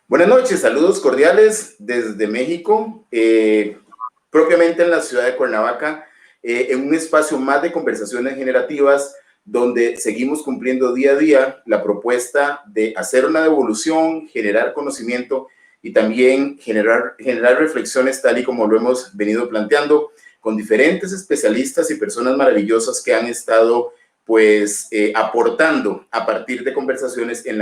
Buenas noches, saludos cordiales desde México, propiamente en la ciudad de Cuernavaca, en un espacio más de conversaciones generativas donde seguimos cumpliendo día a día la propuesta de hacer una devolución, generar conocimiento y también generar reflexiones tal y como lo hemos venido planteando con diferentes especialistas y personas maravillosas que han estado aportando a partir de conversaciones en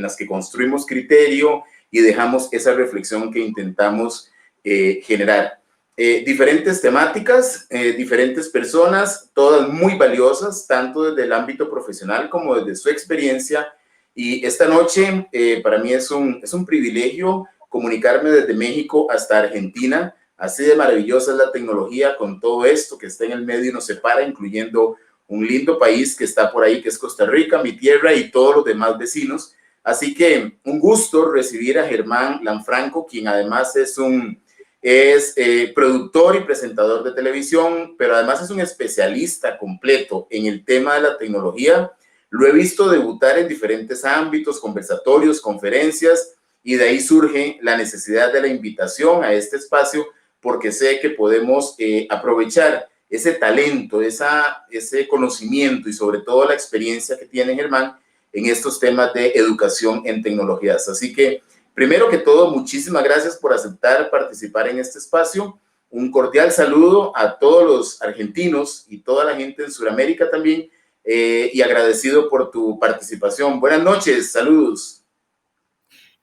las que construimos criterio y dejamos esa reflexión que intentamos generar. Diferentes temáticas, diferentes personas, todas muy valiosas, tanto desde el ámbito profesional como desde su experiencia. Y esta noche para mí es un privilegio comunicarme desde México hasta Argentina. Así de maravillosa es la tecnología con todo esto que está en el medio y nos separa, incluyendo un lindo país que está por ahí, que es Costa Rica, mi tierra y todos los demás vecinos. Así que un gusto recibir a Germán Lanfranco, quien además es productor y presentador de televisión, pero además es un especialista completo en el tema de la tecnología. Lo he visto debutar en diferentes ámbitos, conversatorios, conferencias, y de ahí surge la necesidad de la invitación a este espacio, porque sé que podemos aprovechar ese talento, ese conocimiento y sobre todo la experiencia que tiene Germán en estos temas de educación en tecnologías. Así que, primero que todo, muchísimas gracias por aceptar participar en este espacio. Un cordial saludo a todos los argentinos y toda la gente en Sudamérica también, y agradecido por tu participación. Buenas noches, saludos.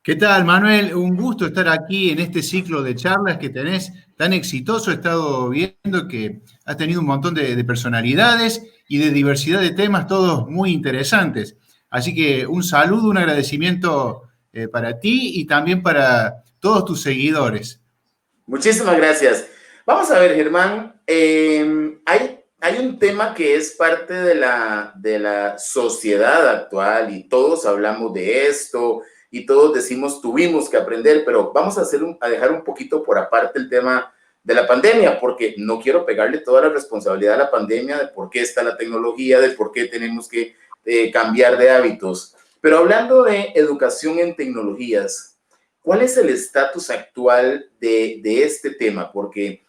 ¿Qué tal, Manuel? Un gusto estar aquí en este ciclo de charlas que tenés tan exitoso. He estado viendo que has tenido un montón de personalidades y de diversidad de temas, todos muy interesantes. Así que un saludo, un agradecimiento para ti y también para todos tus seguidores. Muchísimas gracias. Vamos a ver, Germán, hay un tema que es parte de la sociedad actual y todos hablamos de esto y todos decimos tuvimos que aprender, pero vamos a dejar un poquito por aparte el tema de la pandemia, porque no quiero pegarle toda la responsabilidad a la pandemia de por qué está la tecnología, de por qué tenemos que cambiar de hábitos. Pero hablando de educación en tecnologías, ¿cuál es el estatus actual de este tema? Porque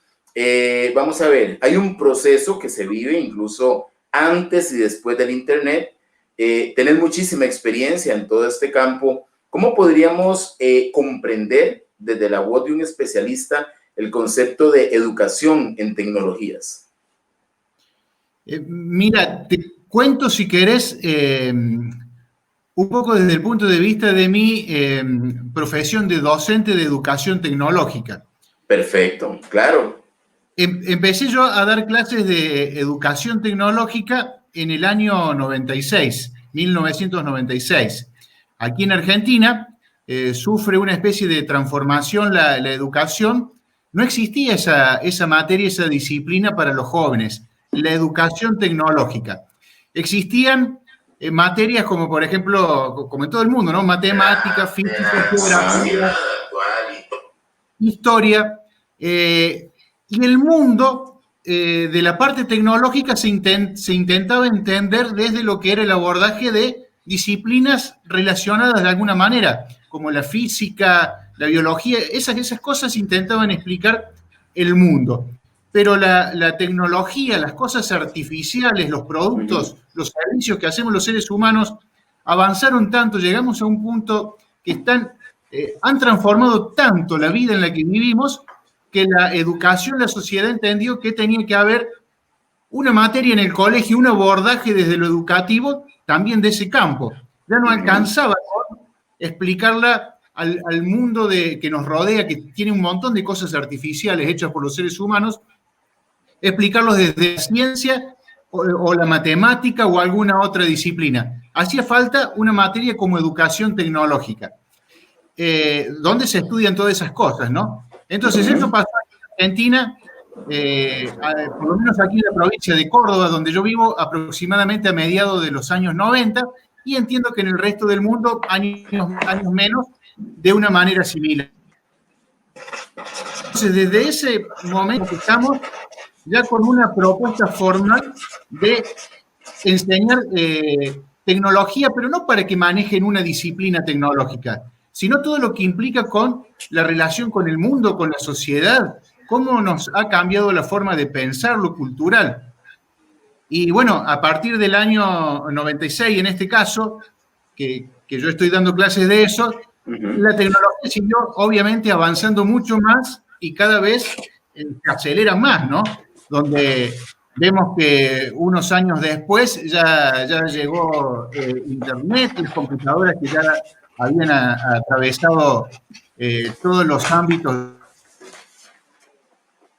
vamos a ver, hay un proceso que se vive incluso antes y después del Internet. Tenés muchísima experiencia en todo este campo. ¿Cómo podríamos comprender desde la voz de un especialista el concepto de educación en tecnologías? Mira, te cuento si querés un poco desde el punto de vista de mi profesión de docente de educación tecnológica. Perfecto, claro. Empecé yo a dar clases de educación tecnológica en el año 96, 1996. Aquí en Argentina sufre una especie de transformación la educación. No existía esa materia, esa disciplina para los jóvenes, la educación tecnológica. Existían materias como, por ejemplo, como en todo el mundo, ¿no? Matemática, física, geografía, historia. Y el mundo de la parte tecnológica se intentaba entender desde lo que era el abordaje de disciplinas relacionadas de alguna manera, como la física, la biología, esas cosas intentaban explicar el mundo. Pero la tecnología, las cosas artificiales, los productos, los servicios que hacemos los seres humanos, avanzaron tanto, llegamos a un punto que han transformado tanto la vida en la que vivimos, que la educación, la sociedad entendió que tenía que haber una materia en el colegio, un abordaje desde lo educativo también de ese campo. Ya no alcanzaba con explicarla al mundo que nos rodea, que tiene un montón de cosas artificiales hechas por los seres humanos, explicarlos desde la ciencia o la matemática o alguna otra disciplina. Hacía falta una materia como educación tecnológica, donde se estudian todas esas cosas, ¿no? Entonces, eso pasó en Argentina, por lo menos aquí en la provincia de Córdoba, donde yo vivo, aproximadamente a mediados de los años 90, y entiendo que en el resto del mundo, años menos, de una manera similar. Entonces, desde ese momento que estamos ya con una propuesta formal de enseñar tecnología, pero no para que manejen una disciplina tecnológica, sino todo lo que implica con la relación con el mundo, con la sociedad, cómo nos ha cambiado la forma de pensar lo cultural. Y bueno, a partir del año 96, en este caso, que yo estoy dando clases de eso, la tecnología siguió obviamente avanzando mucho más y cada vez se acelera más, ¿no? Donde vemos que unos años después ya llegó Internet, las computadoras que ya habían atravesado todos los ámbitos de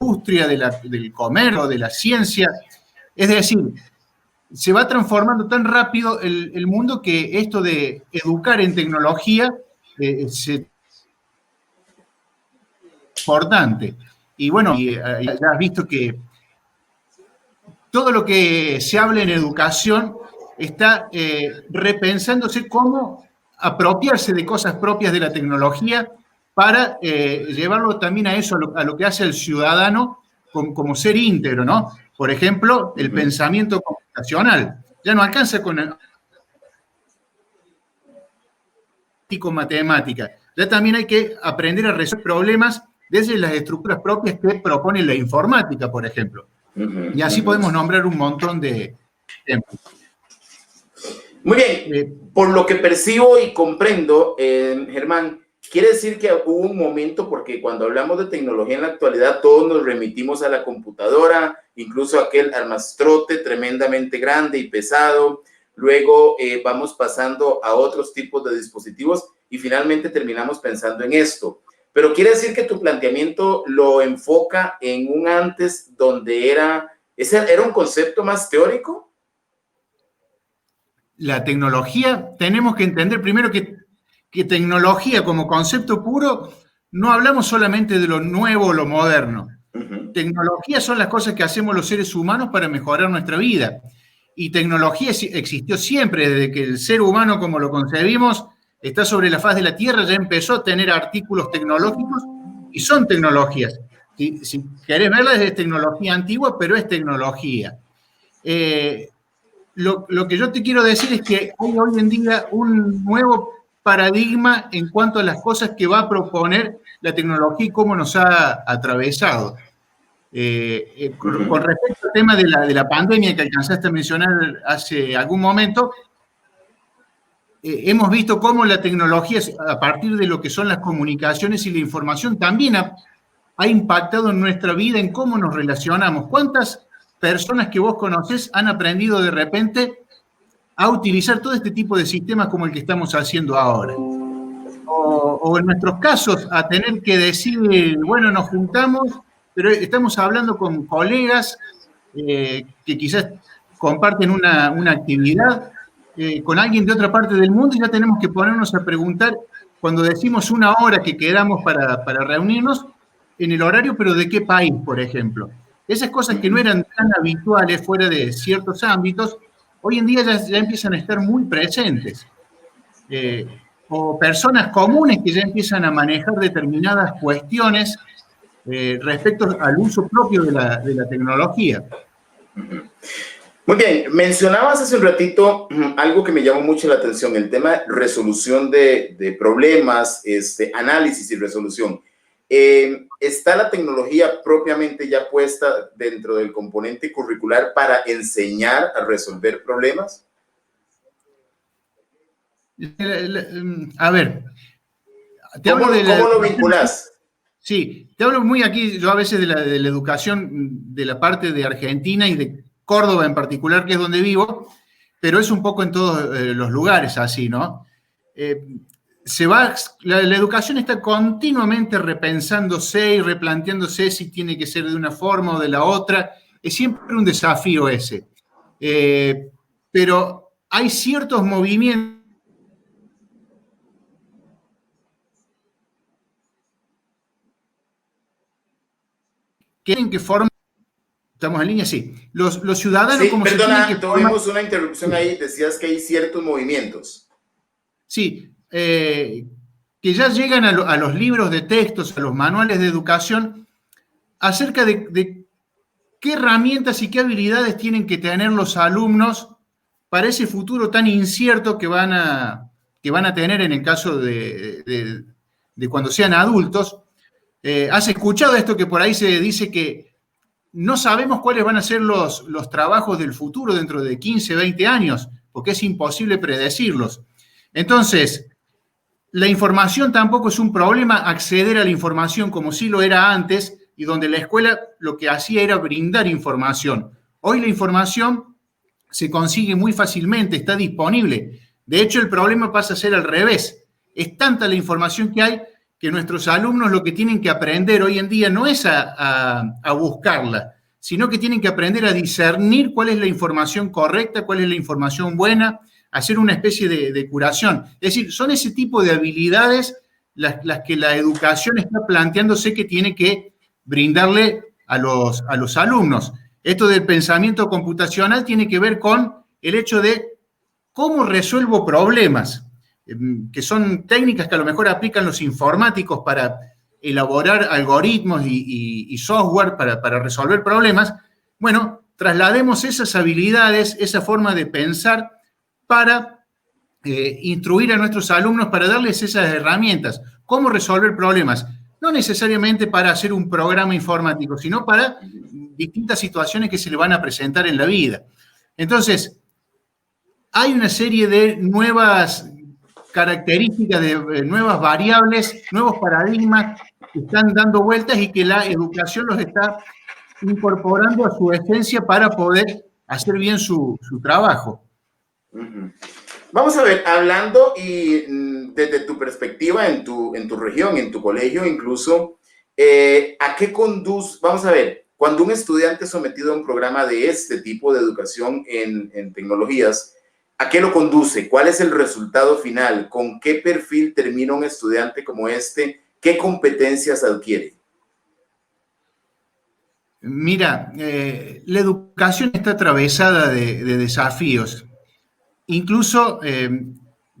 la industria, del comercio, de la ciencia. Es decir, se va transformando tan rápido el mundo que esto de educar en tecnología es importante. Y bueno, ya has visto que todo lo que se habla en educación está repensándose cómo apropiarse de cosas propias de la tecnología para llevarlo también a eso, a lo que hace el ciudadano como ser íntegro, ¿no? Por ejemplo, el pensamiento computacional. Ya no alcanza con el matemática. Ya también hay que aprender a resolver problemas desde las estructuras propias que propone la informática, por ejemplo. Y así podemos nombrar un montón de ejemplos. Muy bien, por lo que percibo y comprendo, Germán, quiere decir que hubo un momento, porque cuando hablamos de tecnología en la actualidad, todos nos remitimos a la computadora, incluso aquel armastrote tremendamente grande y pesado. Luego vamos pasando a otros tipos de dispositivos y finalmente terminamos pensando en esto. Pero quiere decir que tu planteamiento lo enfoca en un antes donde era un concepto más teórico. La tecnología, tenemos que entender primero que tecnología como concepto puro, no hablamos solamente de lo nuevo o lo moderno. Tecnología son las cosas que hacemos los seres humanos para mejorar nuestra vida. Y tecnología existió siempre, desde que el ser humano como lo concebimos está sobre la faz de la Tierra, ya empezó a tener artículos tecnológicos y son tecnologías. Si querés verlas es tecnología antigua, pero es tecnología. Lo que yo te quiero decir es que hay hoy en día un nuevo paradigma en cuanto a las cosas que va a proponer la tecnología y cómo nos ha atravesado. Con respecto al tema de la pandemia que alcanzaste a mencionar hace algún momento, hemos visto cómo la tecnología, a partir de lo que son las comunicaciones y la información, también ha impactado en nuestra vida, en cómo nos relacionamos. ¿Cuántas personas que vos conocés han aprendido de repente a utilizar todo este tipo de sistemas como el que estamos haciendo ahora? O en nuestros casos, a tener que decir, bueno, nos juntamos, pero estamos hablando con colegas que quizás comparten una actividad con alguien de otra parte del mundo y ya tenemos que ponernos a preguntar, cuando decimos una hora que quedamos para reunirnos, en el horario, pero ¿de qué país, por ejemplo? Esas cosas que no eran tan habituales fuera de ciertos ámbitos, hoy en día ya empiezan a estar muy presentes. O personas comunes que ya empiezan a manejar determinadas cuestiones respecto al uso propio de la tecnología. Muy bien, mencionabas hace un ratito algo que me llamó mucho la atención, el tema de resolución de problemas, análisis y resolución. ¿Está la tecnología propiamente ya puesta dentro del componente curricular para enseñar a resolver problemas? A ver, ¿Cómo lo vinculas? Sí, te hablo muy aquí, yo a veces de la educación de la parte de Argentina y de Córdoba en particular, que es donde vivo, pero es un poco en todos los lugares así, ¿no? La educación está continuamente repensándose y replanteándose si tiene que ser de una forma o de la otra. Es siempre un desafío ese. Pero hay ciertos movimientos que tienen que formar. ¿Estamos en línea? Sí. Los ciudadanos sí, como perdona, se tienen que tuvimos una interrupción ahí, decías que hay ciertos movimientos. Sí, que ya llegan a los libros de textos, a los manuales de educación, acerca de qué herramientas y qué habilidades tienen que tener los alumnos para ese futuro tan incierto que van a que van a tener en el caso de cuando sean adultos. ¿Has escuchado esto que por ahí se dice que no sabemos cuáles van a ser los trabajos del futuro dentro de 15, 20 años? Porque es imposible predecirlos. Entonces, la información tampoco es un problema, acceder a la información como sí lo era antes, y donde la escuela lo que hacía era brindar información. Hoy la información se consigue muy fácilmente, está disponible. De hecho, el problema pasa a ser al revés. Es tanta la información que hay que nuestros alumnos lo que tienen que aprender hoy en día no es a buscarla, sino que tienen que aprender a discernir cuál es la información correcta, cuál es la información buena, hacer una especie de curación. Es decir, son ese tipo de habilidades las que la educación está planteándose que tiene que brindarle a los alumnos. Esto del pensamiento computacional tiene que ver con el hecho de cómo resuelvo problemas, que son técnicas que a lo mejor aplican los informáticos para elaborar algoritmos y software para resolver problemas. Bueno, traslademos esas habilidades, esa forma de pensar para instruir a nuestros alumnos, para darles esas herramientas. ¿Cómo resolver problemas? No necesariamente para hacer un programa informático, sino para distintas situaciones que se le van a presentar en la vida. Entonces, hay una serie de nuevas características, de nuevas variables, nuevos paradigmas que están dando vueltas y que la educación los está incorporando a su esencia para poder hacer bien su trabajo. Vamos a ver, hablando y desde tu perspectiva en tu región, en tu colegio incluso, ¿a qué conduce? Vamos a ver, cuando un estudiante es sometido a un programa de este tipo de educación en tecnologías, ¿a qué lo conduce? ¿Cuál es el resultado final? ¿Con qué perfil termina un estudiante como este? ¿Qué competencias adquiere? Mira, la educación está atravesada de desafíos. Incluso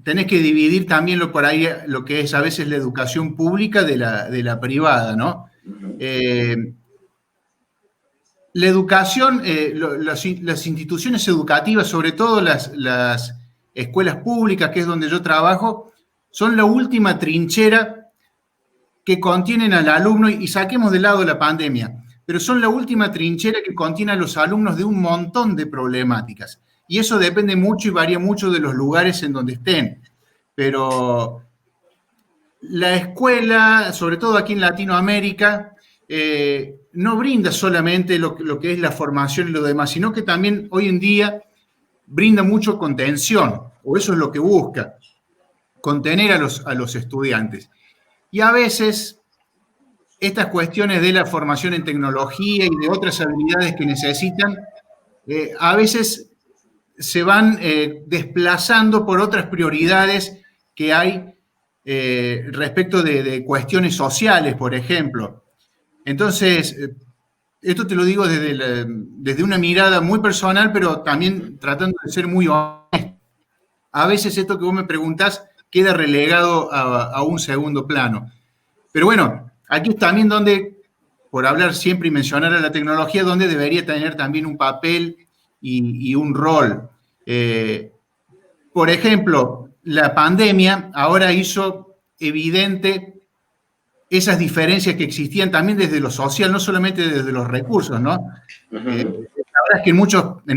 tenés que dividir también por ahí lo que es a veces la educación pública de la privada, ¿no? La educación, las instituciones educativas, sobre todo las escuelas públicas, que es donde yo trabajo, son la última trinchera que contienen al alumno, y saquemos de lado la pandemia, pero son la última trinchera que contiene a los alumnos de un montón de problemáticas. Y eso depende mucho y varía mucho de los lugares en donde estén. Pero la escuela, sobre todo aquí en Latinoamérica, no brinda solamente lo que es la formación y lo demás, sino que también hoy en día brinda mucho contención, o eso es lo que busca, contener a los estudiantes. Y a veces estas cuestiones de la formación en tecnología y de otras habilidades que necesitan, a veces se van desplazando por otras prioridades que hay respecto de cuestiones sociales, por ejemplo. Entonces, esto te lo digo desde una mirada muy personal, pero también tratando de ser muy honesto. A veces esto que vos me preguntás queda relegado a un segundo plano. Pero bueno, aquí es también donde, por hablar siempre y mencionar a la tecnología, donde debería tener también un papel y un rol. Por ejemplo, la pandemia ahora hizo evidente esas diferencias que existían también desde lo social, no solamente desde los recursos, ¿no? La verdad es que en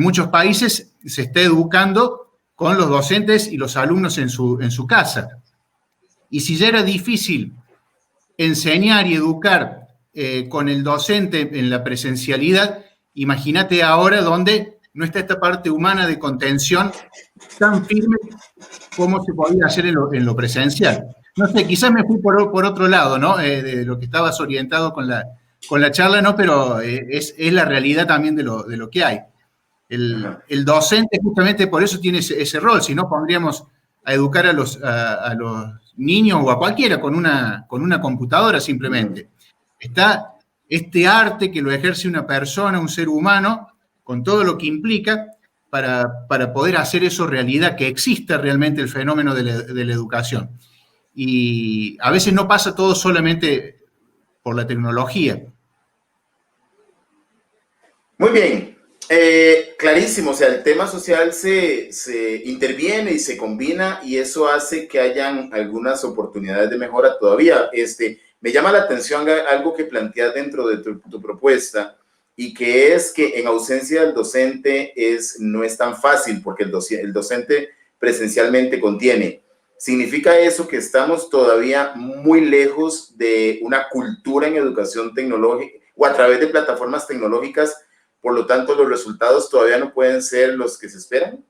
muchos países se está educando con los docentes y los alumnos en su casa. Y si ya era difícil enseñar y educar con el docente en la presencialidad, imagínate ahora donde no está esta parte humana de contención tan firme como se podía hacer en lo presencial. No sé, quizás me fui por otro lado, ¿no? De lo que estabas orientado con la charla, ¿no? Pero es la realidad también de lo que hay. El docente justamente por eso tiene ese rol, si no pondríamos a educar a los niños o a cualquiera con una computadora simplemente. Está este arte que lo ejerce una persona, un ser humano, con todo lo que implica para poder hacer eso realidad, que exista realmente el fenómeno de la educación. Y a veces no pasa todo solamente por la tecnología. Muy bien. Clarísimo, o sea, el tema social se interviene y se combina y eso hace que hayan algunas oportunidades de mejora todavía. Me llama la atención algo que planteas dentro de tu propuesta y que es que en ausencia del docente no es tan fácil porque el docente presencialmente contiene. ¿Significa eso que estamos todavía muy lejos de una cultura en educación tecnológica o a través de plataformas tecnológicas? Por lo tanto, los resultados todavía no pueden ser los que se esperan.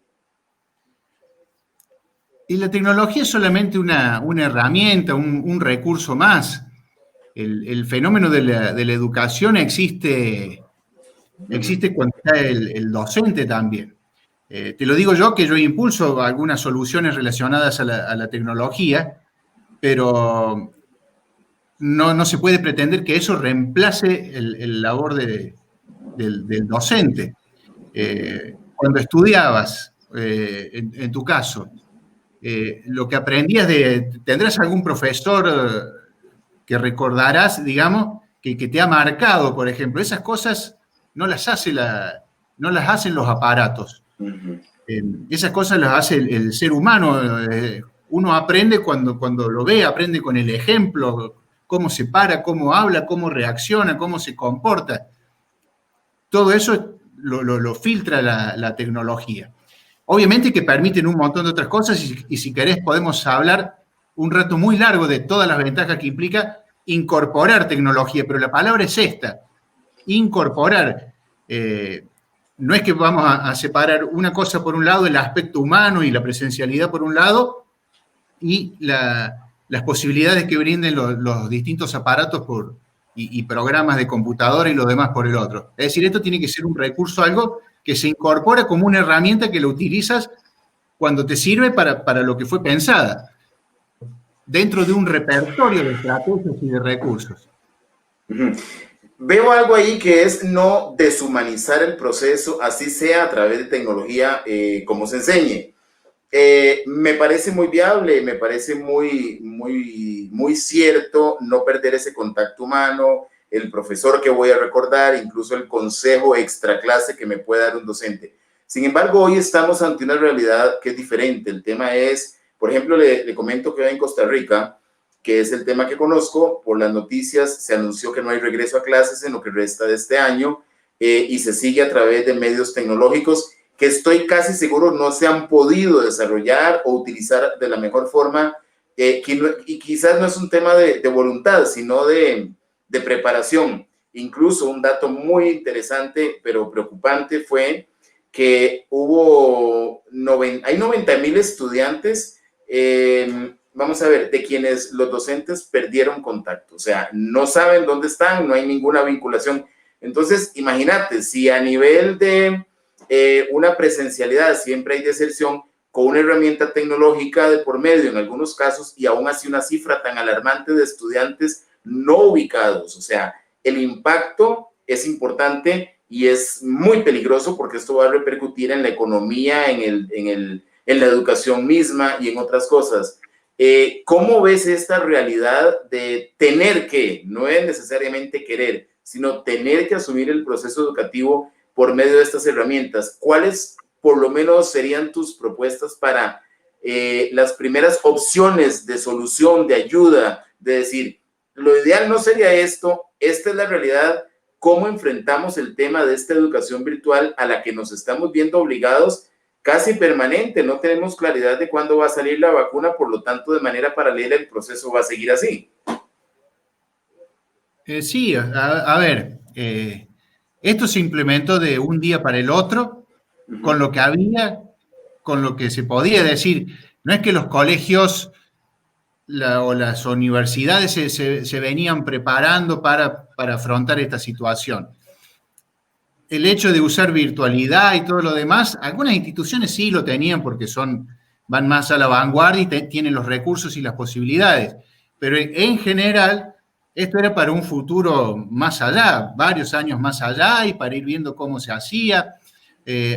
Y la tecnología es solamente una herramienta, un recurso más. El fenómeno de la educación existe cuando está el docente también. Te lo digo yo, que yo impulso algunas soluciones relacionadas a la tecnología, pero no se puede pretender que eso reemplace el labor del docente. Cuando estudiabas, en tu caso, lo que aprendías ¿tendrás algún profesor que recordarás, digamos, que te ha marcado, por ejemplo? Esas cosas no las hacen los aparatos. Esas cosas las hace el ser humano. Uno aprende cuando lo ve, aprende con el ejemplo, cómo se para, cómo habla, cómo reacciona, cómo se comporta. Todo eso lo filtra la tecnología. Obviamente que permiten un montón de otras cosas y si querés podemos hablar un rato muy largo de todas las ventajas que implica incorporar tecnología, pero la palabra es esta, incorporar. No es que vamos a separar una cosa por un lado, el aspecto humano y la presencialidad por un lado, y las posibilidades que brinden los distintos aparatos y programas de computadora y lo demás por el otro. Es decir, esto tiene que ser un recurso, algo que se incorpora como una herramienta que lo utilizas cuando te sirve para lo que fue pensada, dentro de un repertorio de estrategias y de recursos. Veo algo ahí que es no deshumanizar el proceso, así sea a través de tecnología, como se enseñe. Me parece muy viable, me parece muy cierto no perder ese contacto humano, el profesor que voy a recordar, incluso el consejo extra clase que me puede dar un docente. Sin embargo, hoy estamos ante una realidad que es diferente. El tema es, por ejemplo, le comento que en Costa Rica, que es el tema que conozco, por las noticias se anunció que no hay regreso a clases en lo que resta de este año y se sigue a través de medios tecnológicos que estoy casi seguro no se han podido desarrollar o utilizar de la mejor forma, y quizás no es un tema de voluntad, sino de preparación. Incluso un dato muy interesante, pero preocupante, fue que hay 90,000 estudiantes, vamos a ver, de quienes los docentes perdieron contacto, o sea, no saben dónde están, no hay ninguna vinculación. Entonces, imagínate, si a nivel de una presencialidad siempre hay deserción, con una herramienta tecnológica de por medio en algunos casos y aún así una cifra tan alarmante de estudiantes no ubicados, o sea, el impacto es importante y es muy peligroso porque esto va a repercutir en la economía, en la educación misma y en otras cosas. ¿Cómo ves esta realidad de tener que, no es necesariamente querer, sino tener que asumir el proceso educativo por medio de estas herramientas? ¿Cuáles, por lo menos, serían tus propuestas para las primeras opciones de solución, de ayuda, de decir, lo ideal no sería esto, esta es la realidad, cómo enfrentamos el tema de esta educación virtual a la que nos estamos viendo obligados casi permanente? No tenemos claridad de cuándo va a salir la vacuna, por lo tanto, de manera paralela el proceso va a seguir así. Sí, a ver, esto se implementó de un día para el otro, con lo que había, con lo que se podía decir. No es que los colegios o las universidades se venían preparando para afrontar esta situación. El hecho de usar virtualidad y todo lo demás, algunas instituciones sí lo tenían porque van más a la vanguardia y tienen los recursos y las posibilidades, pero en general esto era para un futuro más allá, varios años más allá, y para ir viendo cómo se hacía.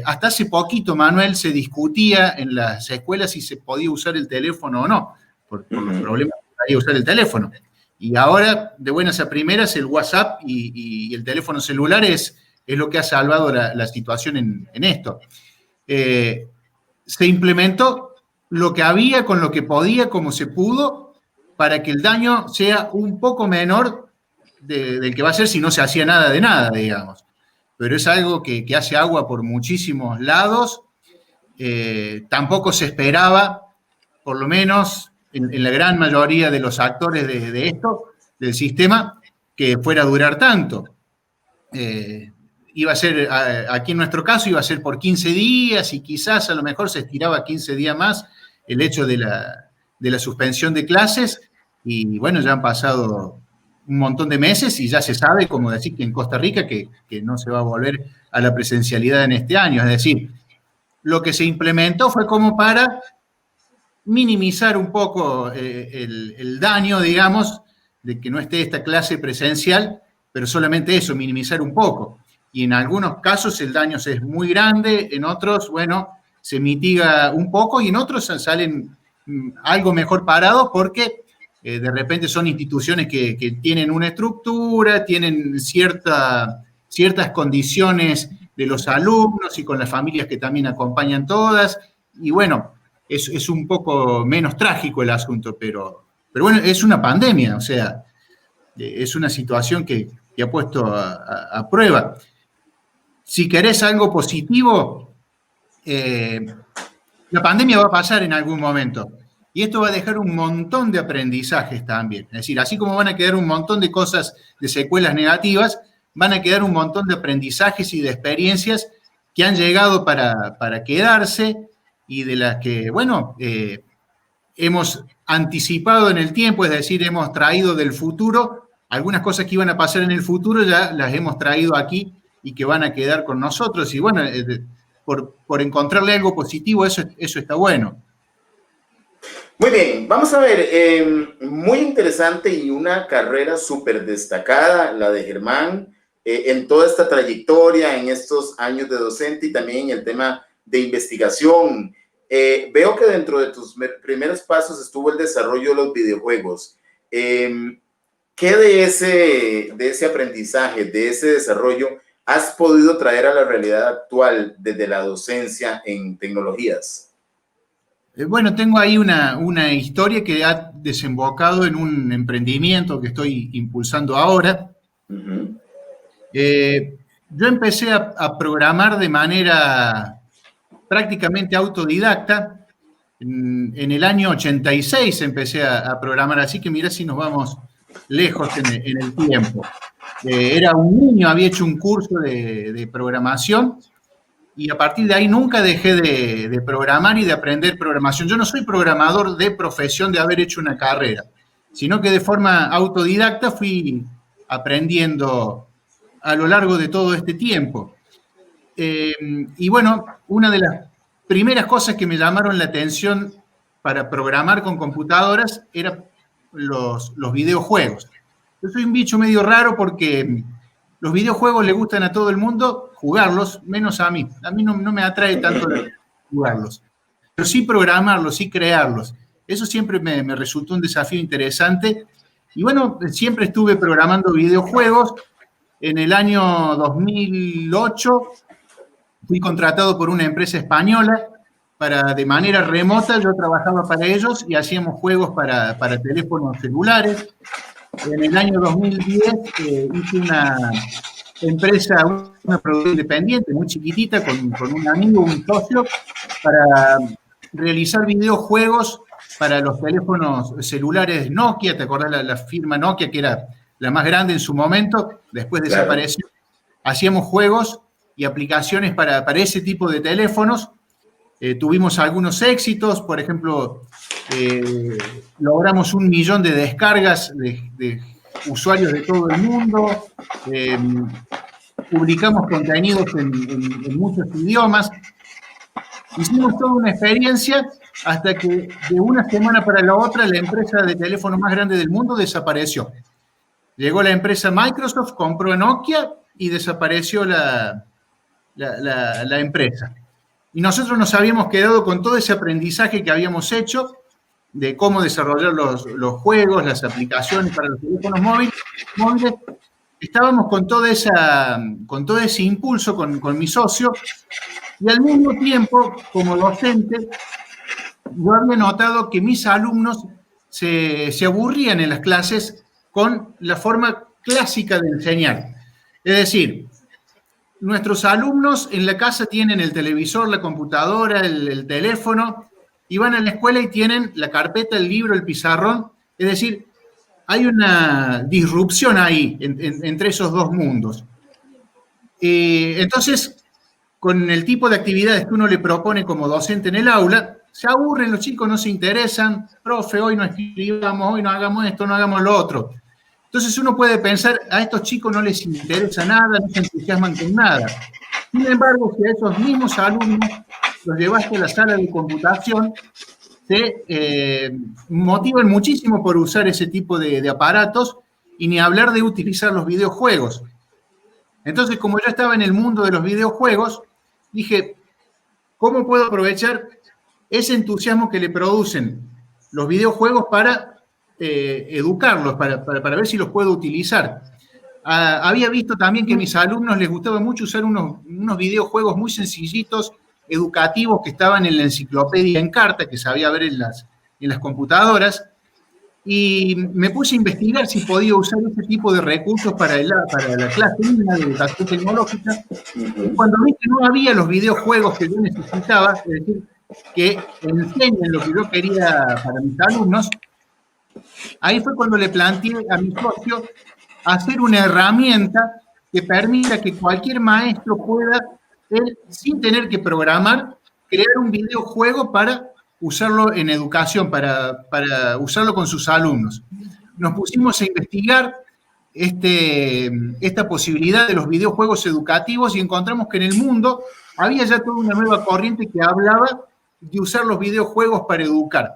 Hasta hace poquito, Manuel, se discutía en las escuelas si se podía usar el teléfono o no, por los problemas que traía usar el teléfono. Y ahora, de buenas a primeras, el WhatsApp y el teléfono celular es es lo que ha salvado la situación en esto. Se implementó lo que había con lo que podía, como se pudo, para que el daño sea un poco menor del que va a ser si no se hacía nada de nada, digamos. Pero es algo que hace agua por muchísimos lados. Tampoco se esperaba, por lo menos en la gran mayoría de los actores de esto, del sistema, que fuera a durar tanto. Iba a ser, aquí en nuestro caso, iba a ser por 15 días y quizás a lo mejor se estiraba 15 días más el hecho de la suspensión de clases, y bueno, ya han pasado un montón de meses y ya se sabe, como decir, que en Costa Rica que no se va a volver a la presencialidad en este año. Es decir, lo que se implementó fue como para minimizar un poco el daño, digamos, de que no esté esta clase presencial, pero solamente eso, minimizar un poco. Y en algunos casos el daño es muy grande, en otros, bueno, se mitiga un poco y en otros salen algo mejor parados porque de repente son instituciones que tienen una estructura, tienen ciertas condiciones de los alumnos y con las familias que también acompañan todas. Y bueno, es un poco menos trágico el asunto, pero bueno, es una pandemia, o sea, es una situación que ha puesto a prueba. Si querés algo positivo, la pandemia va a pasar en algún momento. Y esto va a dejar un montón de aprendizajes también. Es decir, así como van a quedar un montón de cosas, de secuelas negativas, van a quedar un montón de aprendizajes y de experiencias que han llegado para quedarse y de las que, bueno, hemos anticipado en el tiempo, es decir, hemos traído del futuro, algunas cosas que iban a pasar en el futuro ya las hemos traído aquí y que van a quedar con nosotros. Y bueno, por encontrarle algo positivo, eso está bueno. Muy bien, vamos a ver, muy interesante y una carrera súper destacada, la de Germán, en toda esta trayectoria, en estos años de docente y también en el tema de investigación. Veo que dentro de tus primeros pasos estuvo el desarrollo de los videojuegos. ¿Qué de ese aprendizaje, de ese desarrollo, has podido traer a la realidad actual desde la docencia en tecnologías? Bueno, tengo ahí una historia que ha desembocado en un emprendimiento que estoy impulsando ahora. Uh-huh. Yo empecé a programar de manera prácticamente autodidacta. En el año 86 empecé a programar, así que mirá si nos vamos lejos en el tiempo. Era un niño, había hecho un curso de programación y a partir de ahí nunca dejé de programar y de aprender programación. Yo no soy programador de profesión de haber hecho una carrera, sino que de forma autodidacta fui aprendiendo a lo largo de todo este tiempo. Y bueno, una de las primeras cosas que me llamaron la atención para programar con computadoras eran los videojuegos. Yo soy un bicho medio raro porque los videojuegos le gustan a todo el mundo jugarlos, menos a mí. A mí no me atrae tanto jugarlos. Pero sí programarlos, sí crearlos. Eso siempre me resultó un desafío interesante. Y bueno, siempre estuve programando videojuegos. En el año 2008 fui contratado por una empresa española de manera remota. Yo trabajaba para ellos y hacíamos juegos para teléfonos celulares. En el año 2010 hice una empresa, una producción independiente, muy chiquitita, con un amigo, un socio, para realizar videojuegos para los teléfonos celulares Nokia. ¿Te acordás la firma Nokia, que era la más grande en su momento? Después desapareció. Hacíamos juegos y aplicaciones para ese tipo de teléfonos. Tuvimos algunos éxitos, por ejemplo, logramos 1 millón de descargas de usuarios de todo el mundo, publicamos contenidos en muchos idiomas, hicimos toda una experiencia hasta que de una semana para la otra la empresa de teléfono más grande del mundo desapareció. Llegó la empresa Microsoft, compró Nokia y desapareció la empresa. Y nosotros nos habíamos quedado con todo ese aprendizaje que habíamos hecho de cómo desarrollar los juegos, las aplicaciones para los teléfonos móviles estábamos con todo ese impulso con mi socio, y al mismo tiempo, como docente, yo había notado que mis alumnos se aburrían en las clases con la forma clásica de enseñar. Es decir, nuestros alumnos en la casa tienen el televisor, la computadora, el teléfono, y van a la escuela y tienen la carpeta, el libro, el pizarrón. Es decir, hay una disrupción ahí entre esos dos mundos. Entonces, con el tipo de actividades que uno le propone como docente en el aula, se aburren, los chicos no se interesan, profe, hoy no escribamos, hoy no hagamos esto, no hagamos lo otro. Entonces uno puede pensar, a estos chicos no les interesa nada, no se entusiasman con nada. Sin embargo, si a esos mismos alumnos los llevaste a la sala de computación, se motivan muchísimo por usar ese tipo de aparatos, y ni hablar de utilizar los videojuegos. Entonces, como yo estaba en el mundo de los videojuegos, dije, ¿cómo puedo aprovechar ese entusiasmo que le producen los videojuegos para educarlos, para ver si los puedo utilizar? Había visto también que a mis alumnos les gustaba mucho usar unos videojuegos muy sencillitos, educativos, que estaban en la enciclopedia Encarta, que sabía ver en las computadoras, y me puse a investigar si podía usar ese tipo de recursos para la clase de educación tecnológica. Y cuando vi que no había los videojuegos que yo necesitaba, es decir, que enseñen lo que yo quería para mis alumnos, ahí fue cuando le planteé a mi socio hacer una herramienta que permita que cualquier maestro pueda, él, sin tener que programar, crear un videojuego para usarlo en educación, para usarlo con sus alumnos. Nos pusimos a investigar esta posibilidad de los videojuegos educativos y encontramos que en el mundo había ya toda una nueva corriente que hablaba de usar los videojuegos para educar.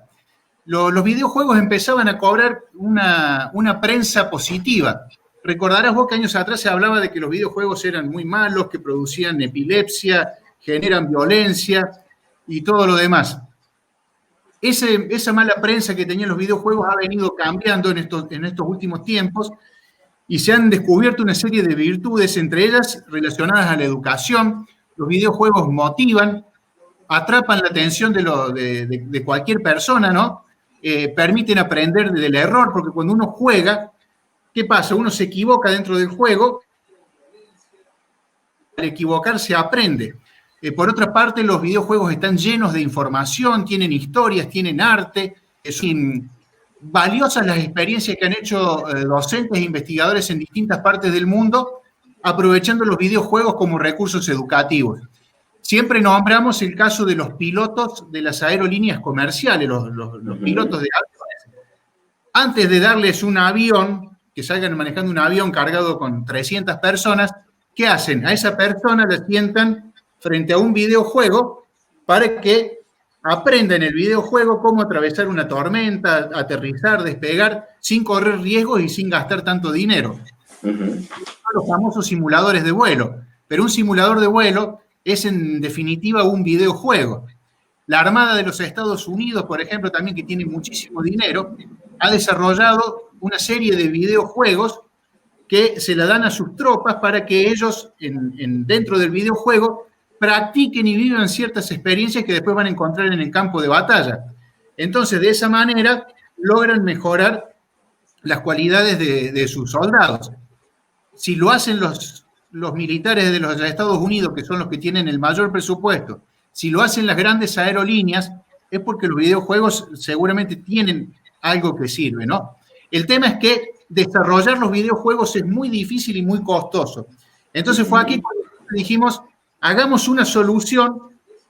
Los videojuegos empezaban a cobrar una prensa positiva. Recordarás vos que años atrás se hablaba de que los videojuegos eran muy malos, que producían epilepsia, generan violencia y todo lo demás. Esa mala prensa que tenían los videojuegos ha venido cambiando en estos últimos tiempos, y se han descubierto una serie de virtudes, entre ellas relacionadas a la educación. Los videojuegos motivan, atrapan la atención de cualquier persona, ¿no? Permiten aprender del error, porque cuando uno juega, ¿qué pasa? Uno se equivoca dentro del juego, al equivocarse aprende. Por otra parte, los videojuegos están llenos de información, tienen historias, tienen arte, son valiosas las experiencias que han hecho docentes e investigadores en distintas partes del mundo, aprovechando los videojuegos como recursos educativos. Siempre nombramos el caso de los pilotos de las aerolíneas comerciales, los pilotos de aviones. Antes de darles un avión, que salgan manejando un avión cargado con 300 personas, ¿qué hacen? A esa persona la sientan frente a un videojuego para que aprenda en el videojuego cómo atravesar una tormenta, aterrizar, despegar, sin correr riesgos y sin gastar tanto dinero. Los famosos simuladores de vuelo. Pero un simulador de vuelo es en definitiva un videojuego. La Armada de los Estados Unidos, por ejemplo, también, que tiene muchísimo dinero, ha desarrollado una serie de videojuegos que se la dan a sus tropas para que ellos, dentro del videojuego, practiquen y vivan ciertas experiencias que después van a encontrar en el campo de batalla. Entonces, de esa manera, logran mejorar las cualidades de sus soldados. Si lo hacen los militares de los Estados Unidos, que son los que tienen el mayor presupuesto, si lo hacen las grandes aerolíneas, es porque los videojuegos seguramente tienen algo que sirve, ¿no? El tema es que desarrollar los videojuegos es muy difícil y muy costoso. Entonces fue aquí cuando dijimos, hagamos una solución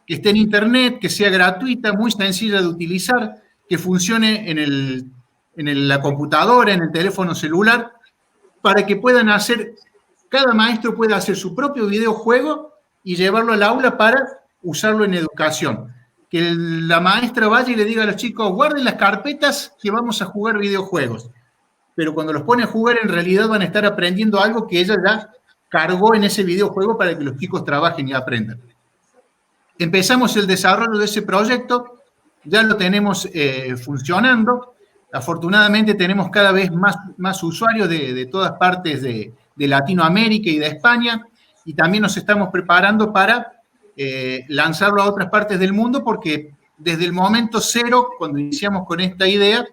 que esté en Internet, que sea gratuita, muy sencilla de utilizar, que funcione en la computadora, en el teléfono celular, para que puedan hacer, cada maestro pueda hacer su propio videojuego y llevarlo al aula para usarlo en educación. Que la maestra vaya y le diga a los chicos, guarden las carpetas que vamos a jugar videojuegos. Pero cuando los pone a jugar, en realidad van a estar aprendiendo algo que ella ya cargó en ese videojuego para que los chicos trabajen y aprendan. Empezamos el desarrollo de ese proyecto, ya lo tenemos de Latinoamérica y de España, y también nos estamos preparando para lanzarlo a otras partes del mundo, porque desde el momento cero, cuando iniciamos con esta idea,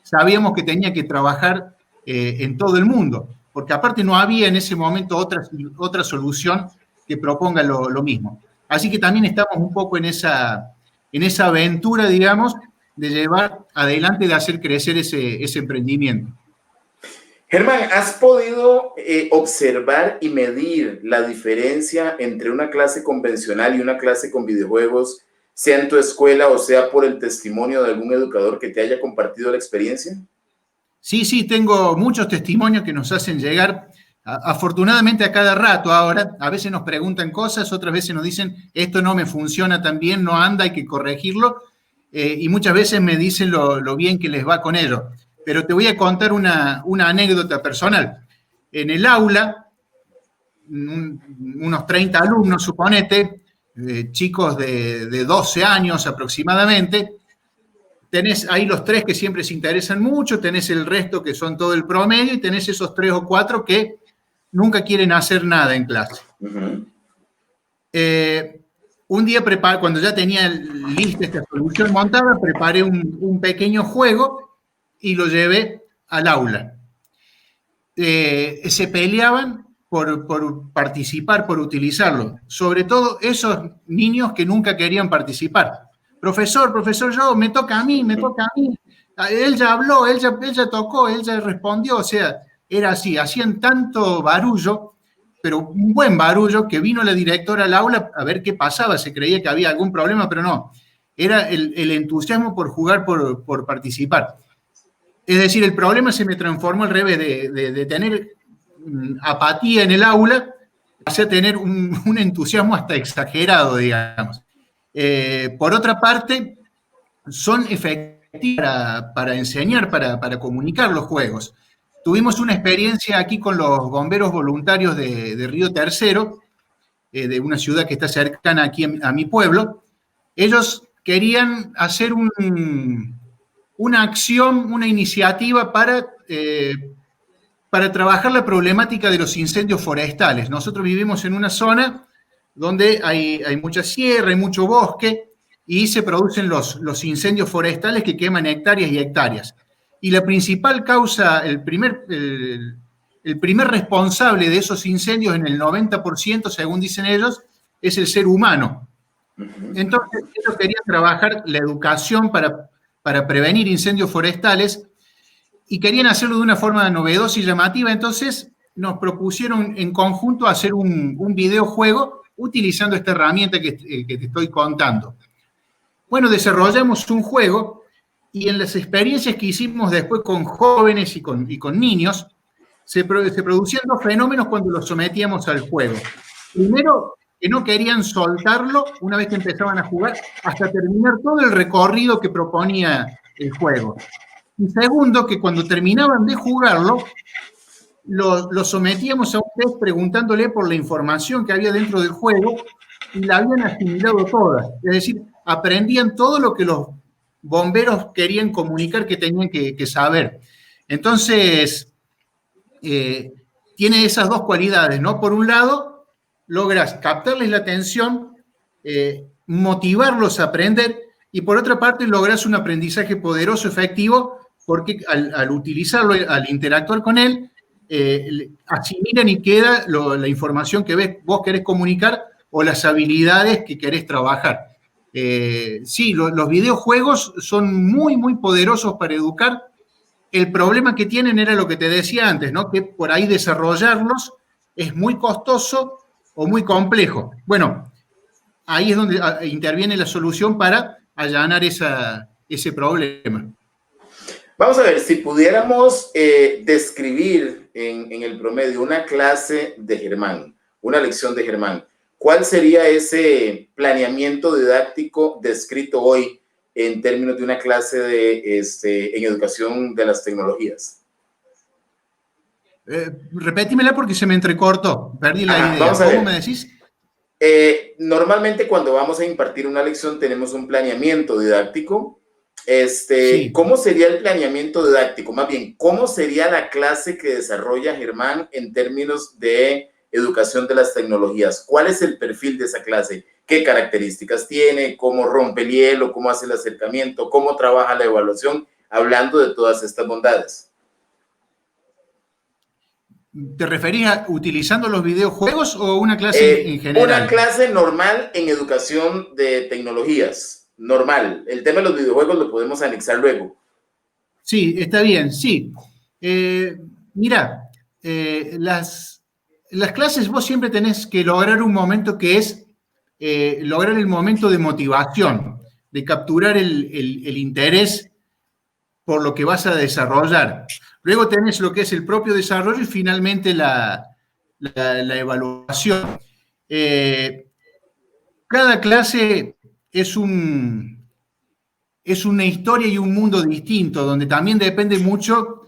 sabíamos que tenía que trabajar en todo el mundo, porque aparte no había en ese momento otra solución que proponga lo mismo. Así que también estamos un poco en esa aventura, digamos, de llevar adelante, de hacer crecer ese emprendimiento. Germán, ¿has podido observar y medir la diferencia entre una clase convencional y una clase con videojuegos, sea en tu escuela o sea por el testimonio de algún educador que te haya compartido la experiencia? Sí, tengo muchos testimonios que nos hacen llegar, afortunadamente a cada rato ahora. A veces nos preguntan cosas, otras veces nos dicen, esto no me funciona tan bien, no anda, hay que corregirlo, y muchas veces me dicen lo bien que les va con ello. Pero te voy a contar una anécdota personal. En el aula, unos 30 alumnos, suponete, chicos de 12 años aproximadamente. Tenés ahí los 3 que siempre se interesan mucho, tenés el resto que son todo el promedio, y tenés esos 3 o 4 que nunca quieren hacer nada en clase. Uh-huh. Un día, cuando ya tenía lista esta solución montada, preparé un pequeño juego y lo llevé al aula. Se peleaban por participar, por utilizarlo. Sobre todo esos niños que nunca querían participar. Profesor, me toca a mí. Él ya habló, él ya tocó, él ya respondió. O sea, era así, hacían tanto barullo, pero un buen barullo, que vino la directora al aula a ver qué pasaba. Se creía que había algún problema, pero no. Era el entusiasmo por jugar, por participar. Es decir, el problema se me transformó al revés, de tener apatía en el aula, pasé a tener un entusiasmo hasta exagerado, digamos. Por otra parte, son efectivos para enseñar, para comunicar los juegos. Tuvimos una experiencia aquí con los bomberos voluntarios de Río Tercero, de una ciudad que está cercana aquí a mi pueblo. Ellos querían hacer una acción, una iniciativa para trabajar la problemática de los incendios forestales. Nosotros vivimos en una zona donde hay mucha sierra, hay mucho bosque, y se producen los incendios forestales que queman hectáreas y hectáreas. Y la principal causa, el primer responsable de esos incendios en el 90%, según dicen ellos, es el ser humano. Entonces, ellos querían trabajar la educación para prevenir incendios forestales, y querían hacerlo de una forma novedosa y llamativa. Entonces nos propusieron en conjunto hacer un videojuego utilizando esta herramienta que te estoy contando. Bueno, desarrollamos un juego, y en las experiencias que hicimos después con jóvenes y con niños, se producían dos fenómenos cuando los sometíamos al juego. Primero, que no querían soltarlo una vez que empezaban a jugar hasta terminar todo el recorrido que proponía el juego. Y segundo, que cuando terminaban de jugarlo, lo sometíamos a un test preguntándole por la información que había dentro del juego, y la habían asimilado toda. Es decir, aprendían todo lo que los bomberos querían comunicar que tenían que saber. Entonces, tiene esas dos cualidades, ¿no? Por un lado, logras captarles la atención, motivarlos a aprender, y por otra parte logras un aprendizaje poderoso, efectivo, porque al utilizarlo, al interactuar con él, asimilan y queda la información que vos querés comunicar, o las habilidades que querés trabajar. Sí, los videojuegos son muy, muy poderosos para educar. El problema que tienen era lo que te decía antes, ¿no? Que por ahí desarrollarlos es muy costoso o muy complejo. Bueno, ahí es donde interviene la solución para allanar ese problema. Vamos a ver, si pudiéramos describir en el promedio una clase de Germán, una lección de Germán, ¿cuál sería ese planeamiento didáctico descrito hoy en términos de una clase en educación de las tecnologías? Repétimela porque se me entrecortó, perdí la idea. Vamos a ver. ¿Cómo me decís? Normalmente cuando vamos a impartir una lección tenemos un planeamiento didáctico Sí. ¿Cómo sería el planeamiento didáctico? Más bien, ¿cómo sería la clase que desarrolla Germán en términos de educación de las tecnologías? ¿Cuál es el perfil de esa clase? ¿Qué características tiene? ¿Cómo rompe el hielo? ¿Cómo hace el acercamiento? ¿Cómo trabaja la evaluación? Hablando de todas estas bondades. ¿Te referías a utilizando los videojuegos o una clase en Una general? clase normal en educación de tecnologías, normal. El tema de los videojuegos lo podemos anexar luego. Sí, está bien, sí. Mira, las clases vos siempre tenés que lograr un momento que es lograr el momento de motivación, de capturar el interés por lo que vas a desarrollar. Luego tenés lo que es el propio desarrollo y finalmente la evaluación. Eh, Cada clase es es una historia y un mundo distinto, donde también depende mucho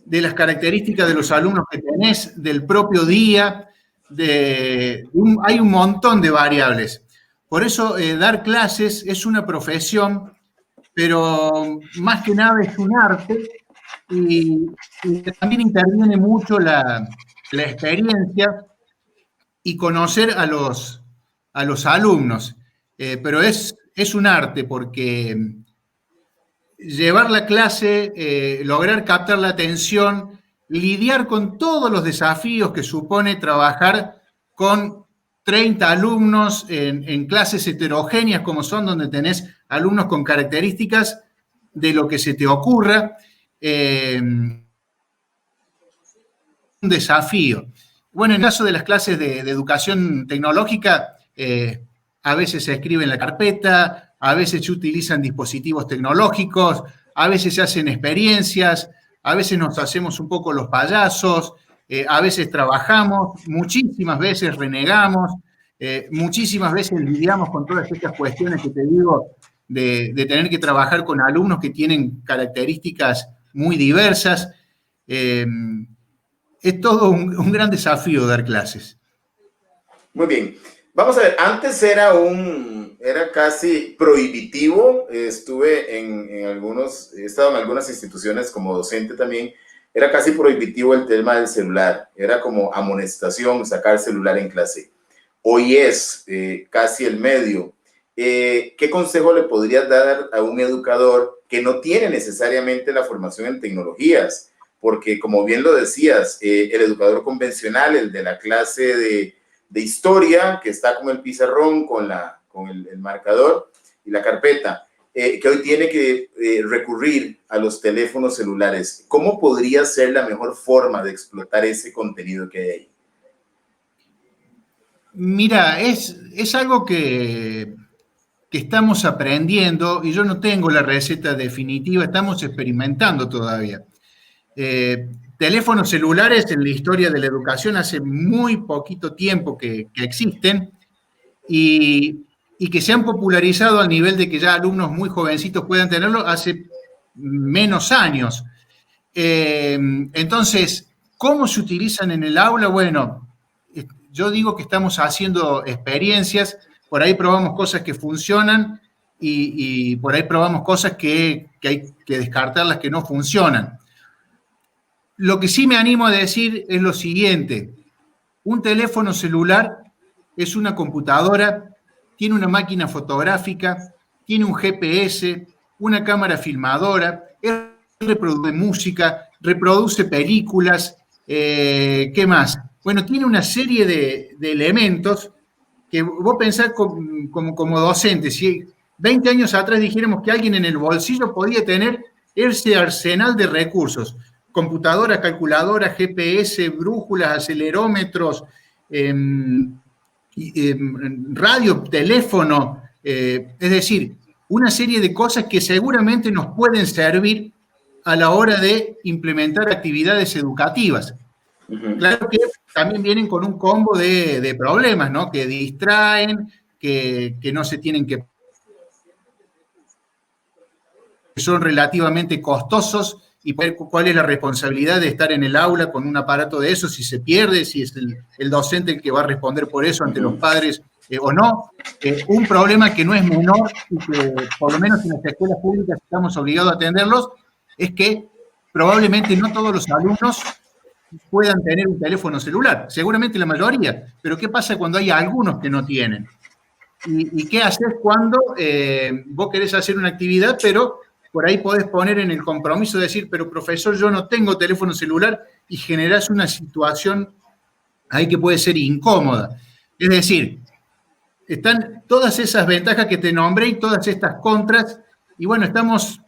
de las características de los alumnos que tenés, del propio día, hay un montón de variables. Por eso dar clases es una profesión, pero más que nada es un arte y también interviene mucho la experiencia y conocer a los alumnos. Pero es un arte porque llevar la clase, lograr captar la atención, lidiar con todos los desafíos que supone trabajar con 30 alumnos en clases heterogéneas como son, donde tenés alumnos con características de lo que se te ocurra, un desafío. Bueno, en el caso de las clases de educación tecnológica, a veces se escribe en la carpeta, a veces se utilizan dispositivos tecnológicos, a veces se hacen experiencias, a veces nos hacemos un poco los payasos, a veces trabajamos, muchísimas veces renegamos, muchísimas veces lidiamos con todas estas cuestiones que te digo de tener que trabajar con alumnos que tienen características muy diversas. Eh, es todo un gran desafío dar clases. Muy bien. Vamos a ver, antes era casi prohibitivo. Estuve he estado en algunas instituciones como docente también. Era casi prohibitivo el tema del celular. Era como amonestación sacar celular en clase. Hoy es casi el medio. ¿Qué consejo le podrías dar a un educador que no tiene necesariamente la formación en tecnologías? Porque como bien lo decías, el educador convencional, el de la clase de historia, que está con el pizarrón, con el marcador y la carpeta, que hoy tiene que recurrir a los teléfonos celulares. ¿Cómo podría ser la mejor forma de explotar ese contenido que hay ahí? Mira, es algo que estamos aprendiendo y yo no tengo la receta definitiva, estamos experimentando todavía. Teléfonos celulares en la historia de la educación hace muy poquito tiempo que existen y que se han popularizado al nivel de que ya alumnos muy jovencitos puedan tenerlo hace menos años. Entonces, ¿cómo se utilizan en el aula? Bueno, yo digo que estamos haciendo experiencias, por ahí probamos cosas que funcionan y por ahí probamos cosas que hay que descartarlas que no funcionan. Lo que sí me animo a decir es lo siguiente: un teléfono celular es una computadora, tiene una máquina fotográfica, tiene un GPS, una cámara filmadora, reproduce música, reproduce películas, ¿qué más? Bueno, tiene una serie de elementos que vos pensás como docente, si 20 años atrás dijéramos que alguien en el bolsillo podía tener ese arsenal de recursos, computadora, calculadora, GPS, brújulas, acelerómetros, eh, radio, teléfono, es decir, una serie de cosas que seguramente nos pueden servir a la hora de implementar actividades educativas. Claro que también vienen con un combo de problemas, ¿no? Que distraen, que no se tienen que son relativamente costosos y cuál es la responsabilidad de estar en el aula con un aparato de eso, si se pierde, si es el docente el que va a responder por eso ante los padres o no. Un problema que no es menor y que por lo menos en las escuelas públicas estamos obligados a atenderlos es que probablemente no todos los alumnos puedan tener un teléfono celular, seguramente la mayoría, pero ¿qué pasa cuando hay algunos que no tienen? ¿Y qué haces cuando vos querés hacer una actividad, pero por ahí podés poner en el compromiso de decir, pero profesor, yo no tengo teléfono celular, y generás una situación ahí que puede ser incómoda? Es decir, están todas esas ventajas que te nombré y todas estas contras, y bueno, estamos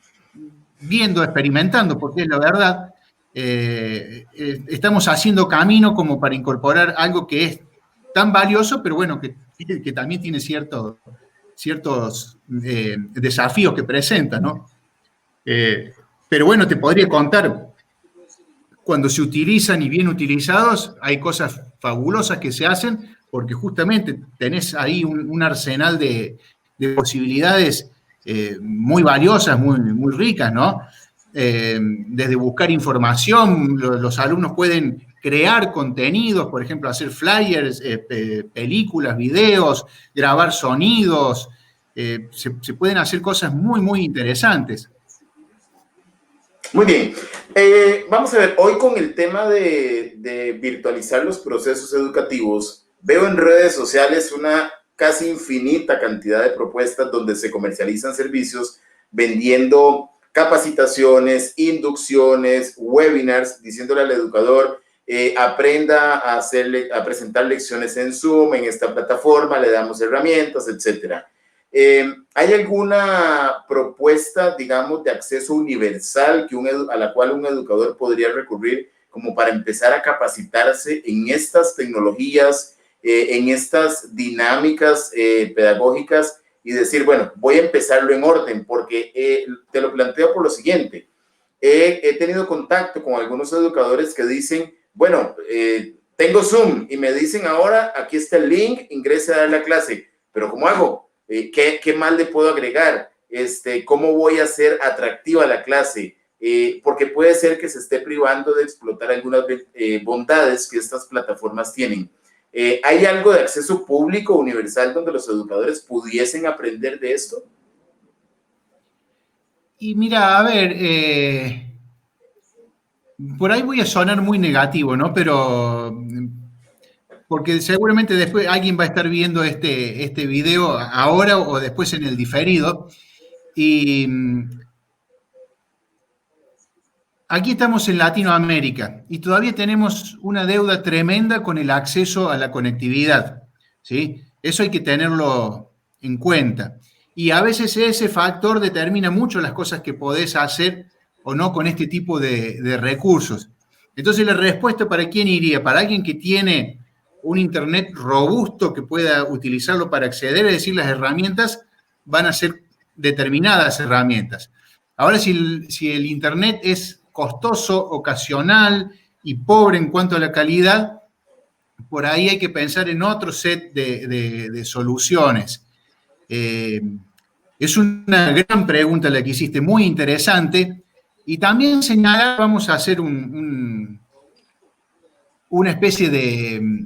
viendo, experimentando, porque es la verdad, estamos haciendo camino como para incorporar algo que es tan valioso, pero bueno, que también tiene ciertos desafíos que presenta, ¿no? Pero bueno, te podría contar, cuando se utilizan y bien utilizados, hay cosas fabulosas que se hacen, porque justamente tenés ahí un arsenal de posibilidades muy valiosas, muy ricas, ¿no? Desde buscar información, los alumnos pueden crear contenidos, por ejemplo, hacer flyers, películas, videos, grabar sonidos, se pueden hacer cosas muy interesantes. Muy bien. Vamos a ver, hoy con el tema de virtualizar los procesos educativos, veo en redes sociales una casi infinita cantidad de propuestas donde se comercializan servicios vendiendo capacitaciones, inducciones, webinars, diciéndole al educador, aprenda a presentar lecciones en Zoom, en esta plataforma, le damos herramientas, etcétera. ¿Hay alguna propuesta, digamos, de acceso universal a la cual un educador podría recurrir como para empezar a capacitarse en estas tecnologías, en estas dinámicas pedagógicas y decir, bueno, voy a empezarlo en orden? Porque te lo planteo por lo siguiente. He tenido contacto con algunos educadores que dicen, bueno, tengo Zoom y me dicen ahora, aquí está el link, ingrese a dar la clase, pero ¿cómo hago? ¿Qué más le puedo agregar? ¿Cómo voy a hacer atractiva la clase? Porque puede ser que se esté privando de explotar algunas bondades que estas plataformas tienen. ¿Hay algo de acceso público universal donde los educadores pudiesen aprender de esto? Y mira, a ver, por ahí voy a sonar muy negativo, ¿no? Pero porque seguramente después alguien va a estar viendo este video ahora o después en el diferido. Y aquí estamos en Latinoamérica y todavía tenemos una deuda tremenda con el acceso a la conectividad, ¿sí? Eso hay que tenerlo en cuenta. Y a veces ese factor determina mucho las cosas que podés hacer o no con este tipo de recursos. Entonces, la respuesta, ¿para quién iría? Para alguien que tiene un Internet robusto que pueda utilizarlo para acceder, es decir, las herramientas van a ser determinadas herramientas. Ahora, si el Internet es costoso, ocasional y pobre en cuanto a la calidad, por ahí hay que pensar en otro set de soluciones. Es una gran pregunta la que hiciste, muy interesante, y también señalar, vamos a hacer una especie de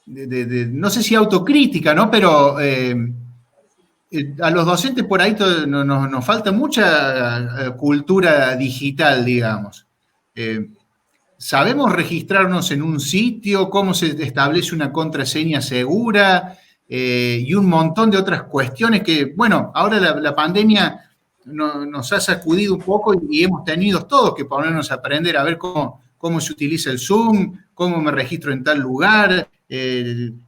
no sé si autocrítica, ¿no? Pero a los docentes por ahí nos falta mucha cultura digital, digamos. ¿Sabemos registrarnos en un sitio? ¿Cómo se establece una contraseña segura? Y un montón de otras cuestiones que, bueno, ahora la pandemia nos ha sacudido un poco y hemos tenido todos que ponernos a aprender a ver cómo se utiliza el Zoom, cómo me registro en tal lugar,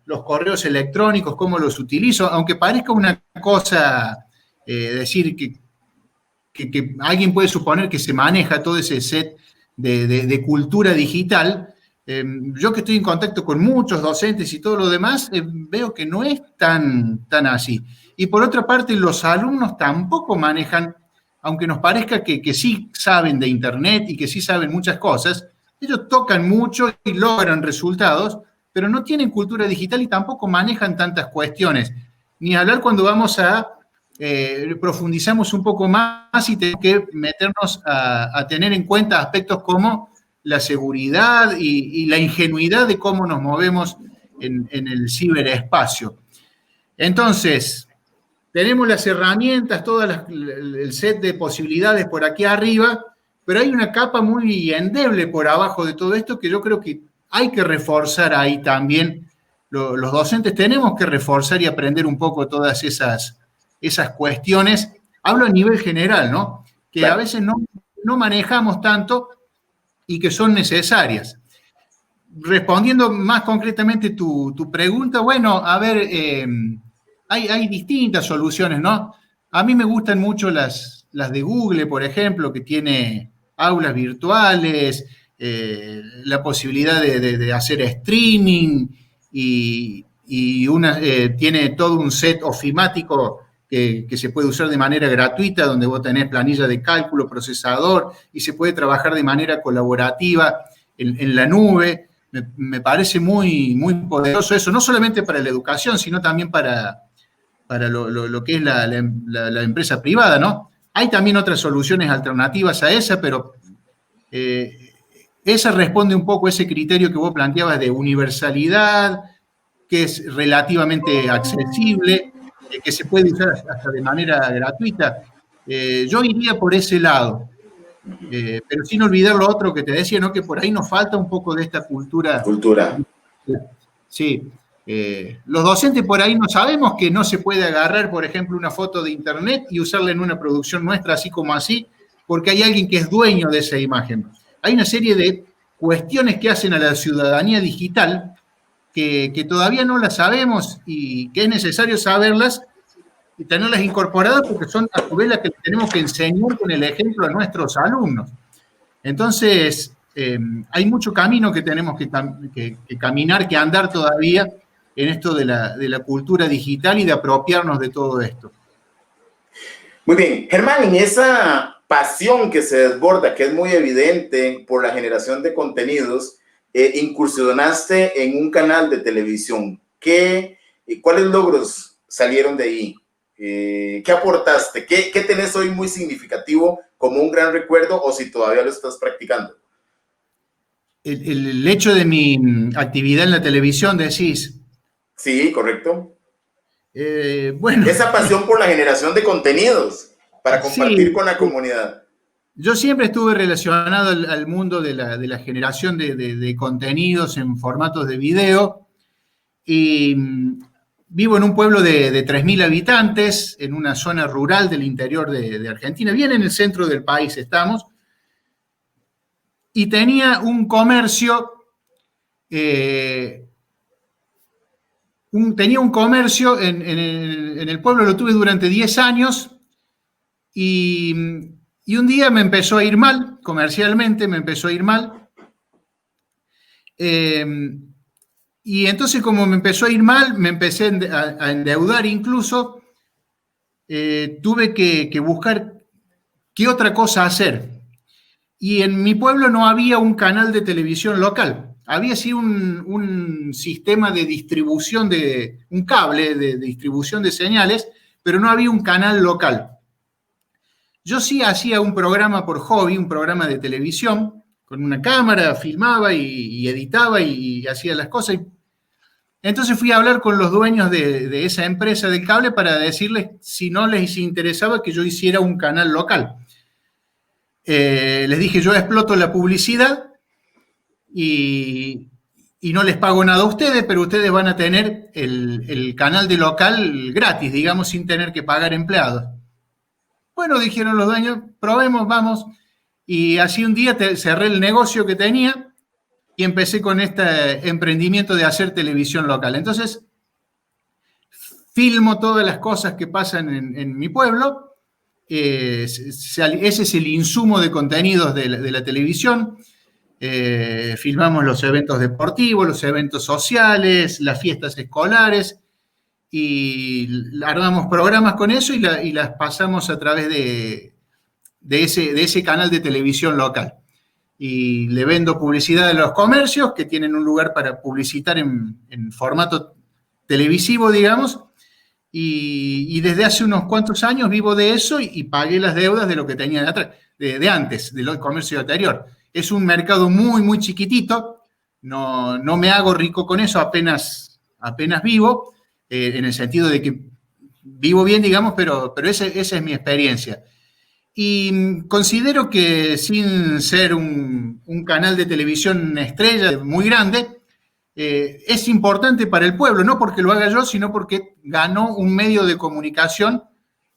los correos electrónicos, cómo los utilizo, aunque parezca una cosa, decir que alguien puede suponer que se maneja todo ese set de cultura digital. Yo que estoy en contacto con muchos docentes y todo lo demás, veo que no es tan así. Y por otra parte, los alumnos tampoco manejan, aunque nos parezca que sí saben de Internet y que sí saben muchas cosas, ellos tocan mucho y logran resultados, pero no tienen cultura digital y tampoco manejan tantas cuestiones. Ni hablar cuando vamos profundizamos un poco más y tenemos que meternos a tener en cuenta aspectos como la seguridad y la ingenuidad de cómo nos movemos en el ciberespacio. Entonces, tenemos las herramientas, el set de posibilidades por aquí arriba, pero hay una capa muy endeble por abajo de todo esto que yo creo que hay que reforzar ahí también. Los docentes tenemos que reforzar y aprender un poco todas esas cuestiones. Hablo a nivel general, ¿no? Que Claro. a veces no manejamos tanto y que son necesarias. Respondiendo más concretamente tu pregunta, bueno, a ver, hay distintas soluciones, ¿no? A mí me gustan mucho las de Google, por ejemplo, que tiene aulas virtuales, la posibilidad de hacer streaming tiene todo un set ofimático que se puede usar de manera gratuita, donde vos tenés planilla de cálculo, procesador, y se puede trabajar de manera colaborativa en la nube. Me parece muy, muy poderoso eso, no solamente para la educación, sino también para lo que es la empresa privada, ¿no? Hay también otras soluciones alternativas a esa, pero esa responde un poco a ese criterio que vos planteabas de universalidad, que es relativamente accesible, que se puede usar hasta de manera gratuita. Yo iría por ese lado. Pero sin olvidar lo otro que te decía, ¿no? Que por ahí nos falta un poco de esta cultura. Cultura. Sí. Los docentes por ahí no sabemos que no se puede agarrar, por ejemplo, una foto de internet y usarla en una producción nuestra así como así, porque hay alguien que es dueño de esa imagen. Hay una serie de cuestiones que hacen a la ciudadanía digital que todavía no las sabemos y que es necesario saberlas y tenerlas incorporadas porque son a su vez las que tenemos que enseñar con el ejemplo a nuestros alumnos. Entonces, hay mucho camino que tenemos que caminar, que andar todavía en esto de la cultura digital y de apropiarnos de todo esto. Muy bien, Germán, en esa pasión que se desborda, que es muy evidente por la generación de contenidos, incursionaste en un canal de televisión. ¿Cuáles logros salieron de ahí? ¿Qué aportaste? ¿Qué tenés hoy muy significativo como un gran recuerdo o si todavía lo estás practicando? El hecho de mi actividad en la televisión, decís. Sí, correcto. Bueno. Esa pasión por la generación de contenidos para compartir con la comunidad. Yo siempre estuve relacionado al mundo de la generación de contenidos en formatos de video y vivo en un pueblo de 3.000 habitantes, en una zona rural del interior de Argentina, bien en el centro del país estamos, y tenía un comercio, en el pueblo, lo tuve durante 10 años, y un día me empezó a ir mal, comercialmente me empezó a ir mal. Y entonces, como me empezó a ir mal, me empecé a endeudar incluso, tuve que buscar qué otra cosa hacer. Y en mi pueblo no había un canal de televisión local. Había sí un sistema de distribución, un cable de distribución de señales, pero no había un canal local. Yo sí hacía un programa por hobby, un programa de televisión, con una cámara, filmaba y editaba y hacía las cosas. Entonces fui a hablar con los dueños de esa empresa del cable para decirles si no les interesaba que yo hiciera un canal local. Les dije, yo exploto la publicidad y no les pago nada a ustedes, pero ustedes van a tener el canal de local gratis, digamos, sin tener que pagar empleados. Bueno, dijeron los dueños, probemos, vamos. Y así un día cerré el negocio que tenía y empecé con este emprendimiento de hacer televisión local. Entonces, filmo todas las cosas que pasan en mi pueblo. Ese es el insumo de contenidos de la televisión. Filmamos los eventos deportivos, los eventos sociales, las fiestas escolares, y armamos programas con eso y las pasamos a través de ese canal de televisión local. Y le vendo publicidad a los comercios que tienen un lugar para publicitar en formato televisivo, digamos, y desde hace unos cuantos años vivo de eso y pagué las deudas de lo que tenía de antes, del comercio anterior. Es un mercado muy, muy chiquitito, no me hago rico con eso, apenas vivo, en el sentido de que vivo bien, digamos, pero esa es mi experiencia. Y considero que sin ser un canal de televisión estrella muy grande, es importante para el pueblo, no porque lo haga yo, sino porque ganó un medio de comunicación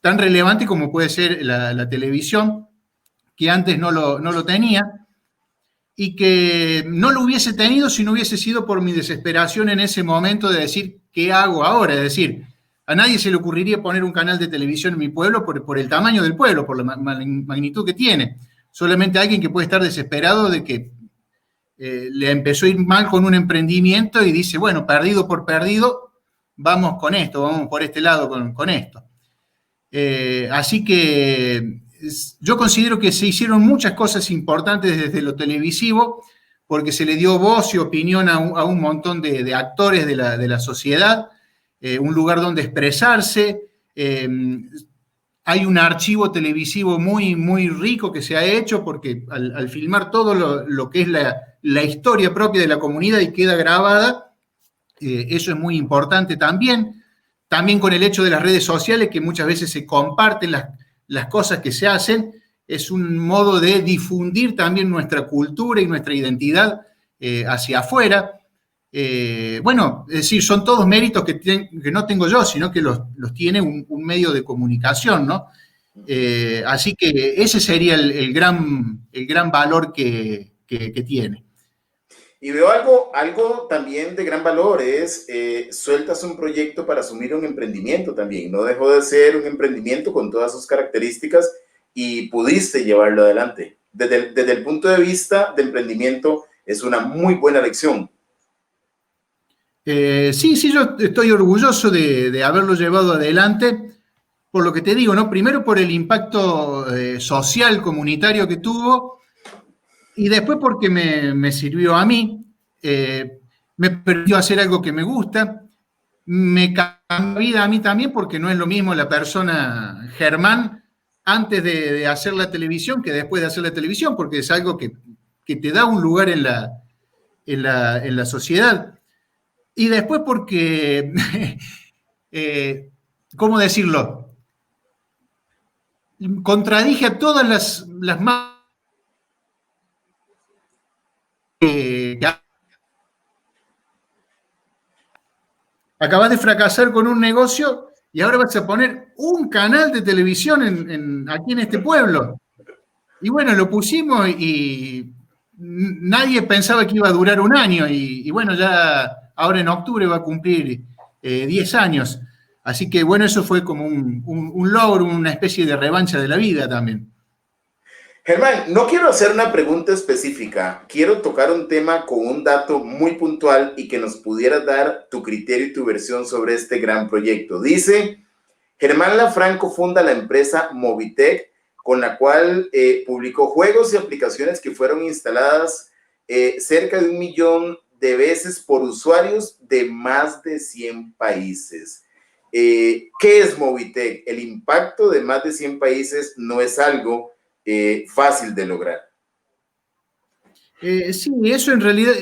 tan relevante como puede ser la televisión, que antes no lo tenía, y que no lo hubiese tenido si no hubiese sido por mi desesperación en ese momento de decir, ¿qué hago ahora? Es decir, a nadie se le ocurriría poner un canal de televisión en mi pueblo por el tamaño del pueblo, por la magnitud que tiene. Solamente alguien que puede estar desesperado de que le empezó a ir mal con un emprendimiento y dice, bueno, perdido por perdido, vamos con esto, vamos por este lado con esto. Así que yo considero que se hicieron muchas cosas importantes desde lo televisivo, porque se le dio voz y opinión a un montón de actores de la sociedad, un lugar donde expresarse. Hay un archivo televisivo muy, muy rico que se ha hecho, porque al filmar todo lo que es la historia propia de la comunidad y queda grabada, eso es muy importante también. También con el hecho de las redes sociales, que muchas veces se comparten las cosas que se hacen, es un modo de difundir también nuestra cultura y nuestra identidad hacia afuera. Bueno, es decir, son todos méritos que no tengo yo, sino que los tiene un medio de comunicación, ¿no? Así que ese sería el gran valor que tiene. Y veo algo también de gran valor, es sueltas un proyecto para asumir un emprendimiento también. No dejó de ser un emprendimiento con todas sus características y pudiste llevarlo adelante. Desde el punto de vista de emprendimiento, es una muy buena lección. Sí, yo estoy orgulloso de haberlo llevado adelante, por lo que te digo, ¿no? Primero por el impacto social, comunitario que tuvo, y después porque me sirvió a mí, me permitió hacer algo que me gusta, me cambió la vida a mí también, porque no es lo mismo la persona Germán antes de hacer la televisión que después de hacer la televisión, porque es algo que te da un lugar en la sociedad. Y después porque, ¿cómo decirlo? Contradije a todas las más acabas de fracasar con un negocio y ahora vas a poner un canal de televisión aquí en este pueblo. Y bueno, lo pusimos y nadie pensaba que iba a durar un año y bueno, ya ahora en octubre va a cumplir 10 años. Así que bueno, eso fue como un logro, una especie de revancha de la vida también. Germán, no quiero hacer una pregunta específica, quiero tocar un tema con un dato muy puntual y que nos pudieras dar tu criterio y tu versión sobre este gran proyecto. Dice, Germán Lafranco funda la empresa Movitech, con la cual publicó juegos y aplicaciones que fueron instaladas cerca de 1 millón de veces por usuarios de más de 100 países. ¿Qué es Movitech? El impacto de más de 100 países no es algo fácil de lograr. Sí, eso en realidad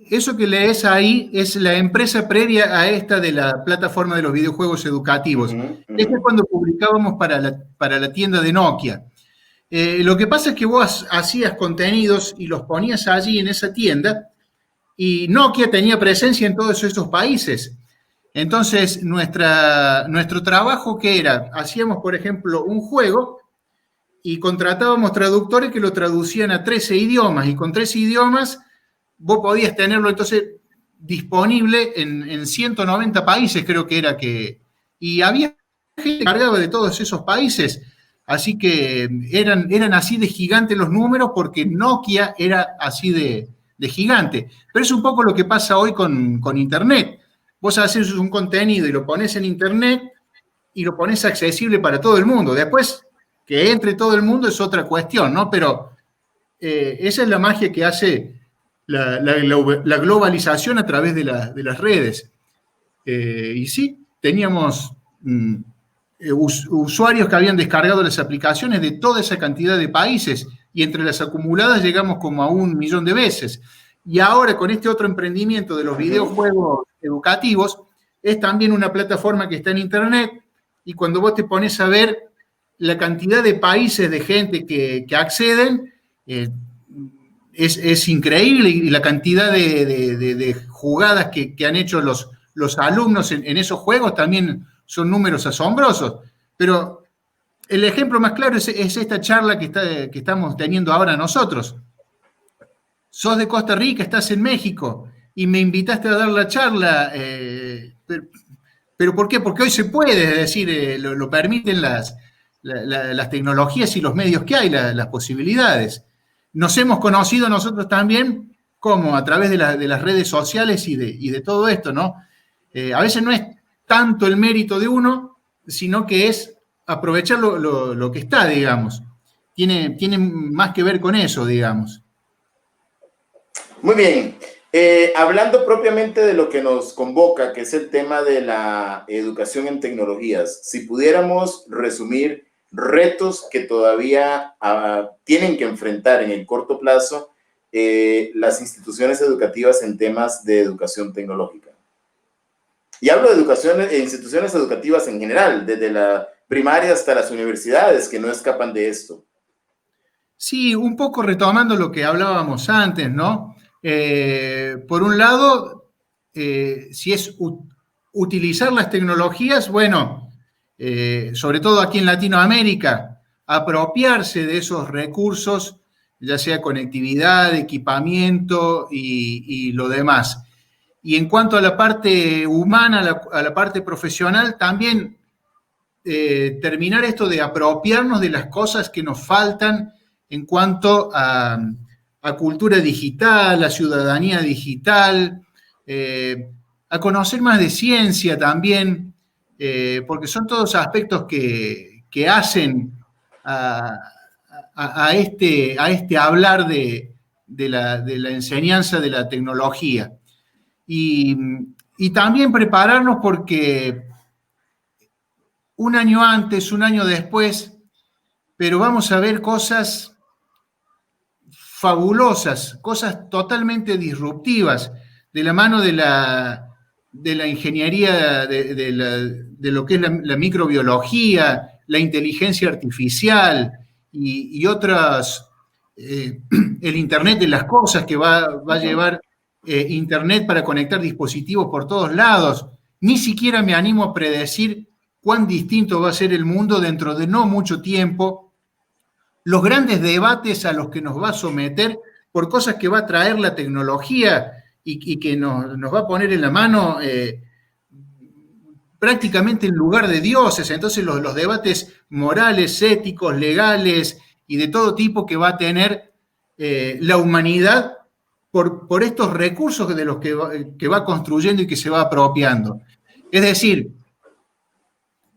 eso que lees ahí es la empresa previa a esta de la plataforma de los videojuegos educativos. Este es cuando publicábamos para la tienda de Nokia. Lo que pasa es que vos hacías contenidos y los ponías allí en esa tienda y Nokia tenía presencia en todos esos países. Entonces, nuestro trabajo, ¿qué era? Hacíamos, por ejemplo, un juego y contratábamos traductores que lo traducían a 13 idiomas, y con 13 idiomas vos podías tenerlo entonces disponible en 190 países, creo que era y había gente que cargaba de todos esos países, así que eran así de gigantes los números porque Nokia era así de gigante. Pero es un poco lo que pasa hoy con Internet. Vos haces un contenido y lo pones en Internet y lo pones accesible para todo el mundo. Después, que entre todo el mundo es otra cuestión, ¿no? Pero esa es la magia que hace la globalización a través de las redes. Y sí, teníamos usuarios que habían descargado las aplicaciones de toda esa cantidad de países y entre las acumuladas llegamos como a 1 millón de veces. Y ahora con este otro emprendimiento de los videojuegos educativos, es también una plataforma que está en Internet, y cuando vos te pones a ver la cantidad de países de gente que acceden, es increíble, y la cantidad de jugadas que han hecho los alumnos en esos juegos también son números asombrosos. Pero el ejemplo más claro es esta charla que estamos teniendo ahora nosotros. Sos de Costa Rica, estás en México y me invitaste a dar la charla, pero ¿por qué? Porque hoy se puede, es decir, lo permiten las tecnologías y los medios que hay, las posibilidades. Nos hemos conocido nosotros también como a través de las redes sociales y de todo esto, ¿no? A veces no es tanto el mérito de uno, sino que es aprovechar lo que está, digamos. Tiene más que ver con eso, digamos. Muy bien. Hablando propiamente de lo que nos convoca, que es el tema de la educación en tecnologías, si pudiéramos resumir retos que todavía tienen que enfrentar en el corto plazo las instituciones educativas en temas de educación tecnológica. Y hablo de educación e instituciones educativas en general, desde la primaria hasta las universidades, que no escapan de esto. Sí, un poco retomando lo que hablábamos antes, ¿no? Por un lado, si es utilizar las tecnologías, bueno, sobre todo aquí en Latinoamérica, apropiarse de esos recursos, ya sea conectividad, equipamiento y lo demás. Y en cuanto a la parte humana, a la parte profesional, también terminar esto de apropiarnos de las cosas que nos faltan en cuanto a cultura digital, a ciudadanía digital, a conocer más de ciencia también, porque son todos aspectos que hacen a este hablar de la enseñanza de la tecnología. Y también prepararnos porque un año antes, un año después, pero vamos a ver cosas fabulosas, cosas totalmente disruptivas, de la mano de la ingeniería, de lo que es la microbiología, la inteligencia artificial y otras, el Internet de las cosas, que va a llevar Internet para conectar dispositivos por todos lados. Ni siquiera me animo a predecir cuán distinto va a ser el mundo dentro de no mucho tiempo, los grandes debates a los que nos va a someter por cosas que va a traer la tecnología y que nos va a poner en la mano prácticamente en lugar de dioses. Entonces los debates morales, éticos, legales y de todo tipo que va a tener la humanidad por estos recursos de los que va construyendo y que se va apropiando. Es decir,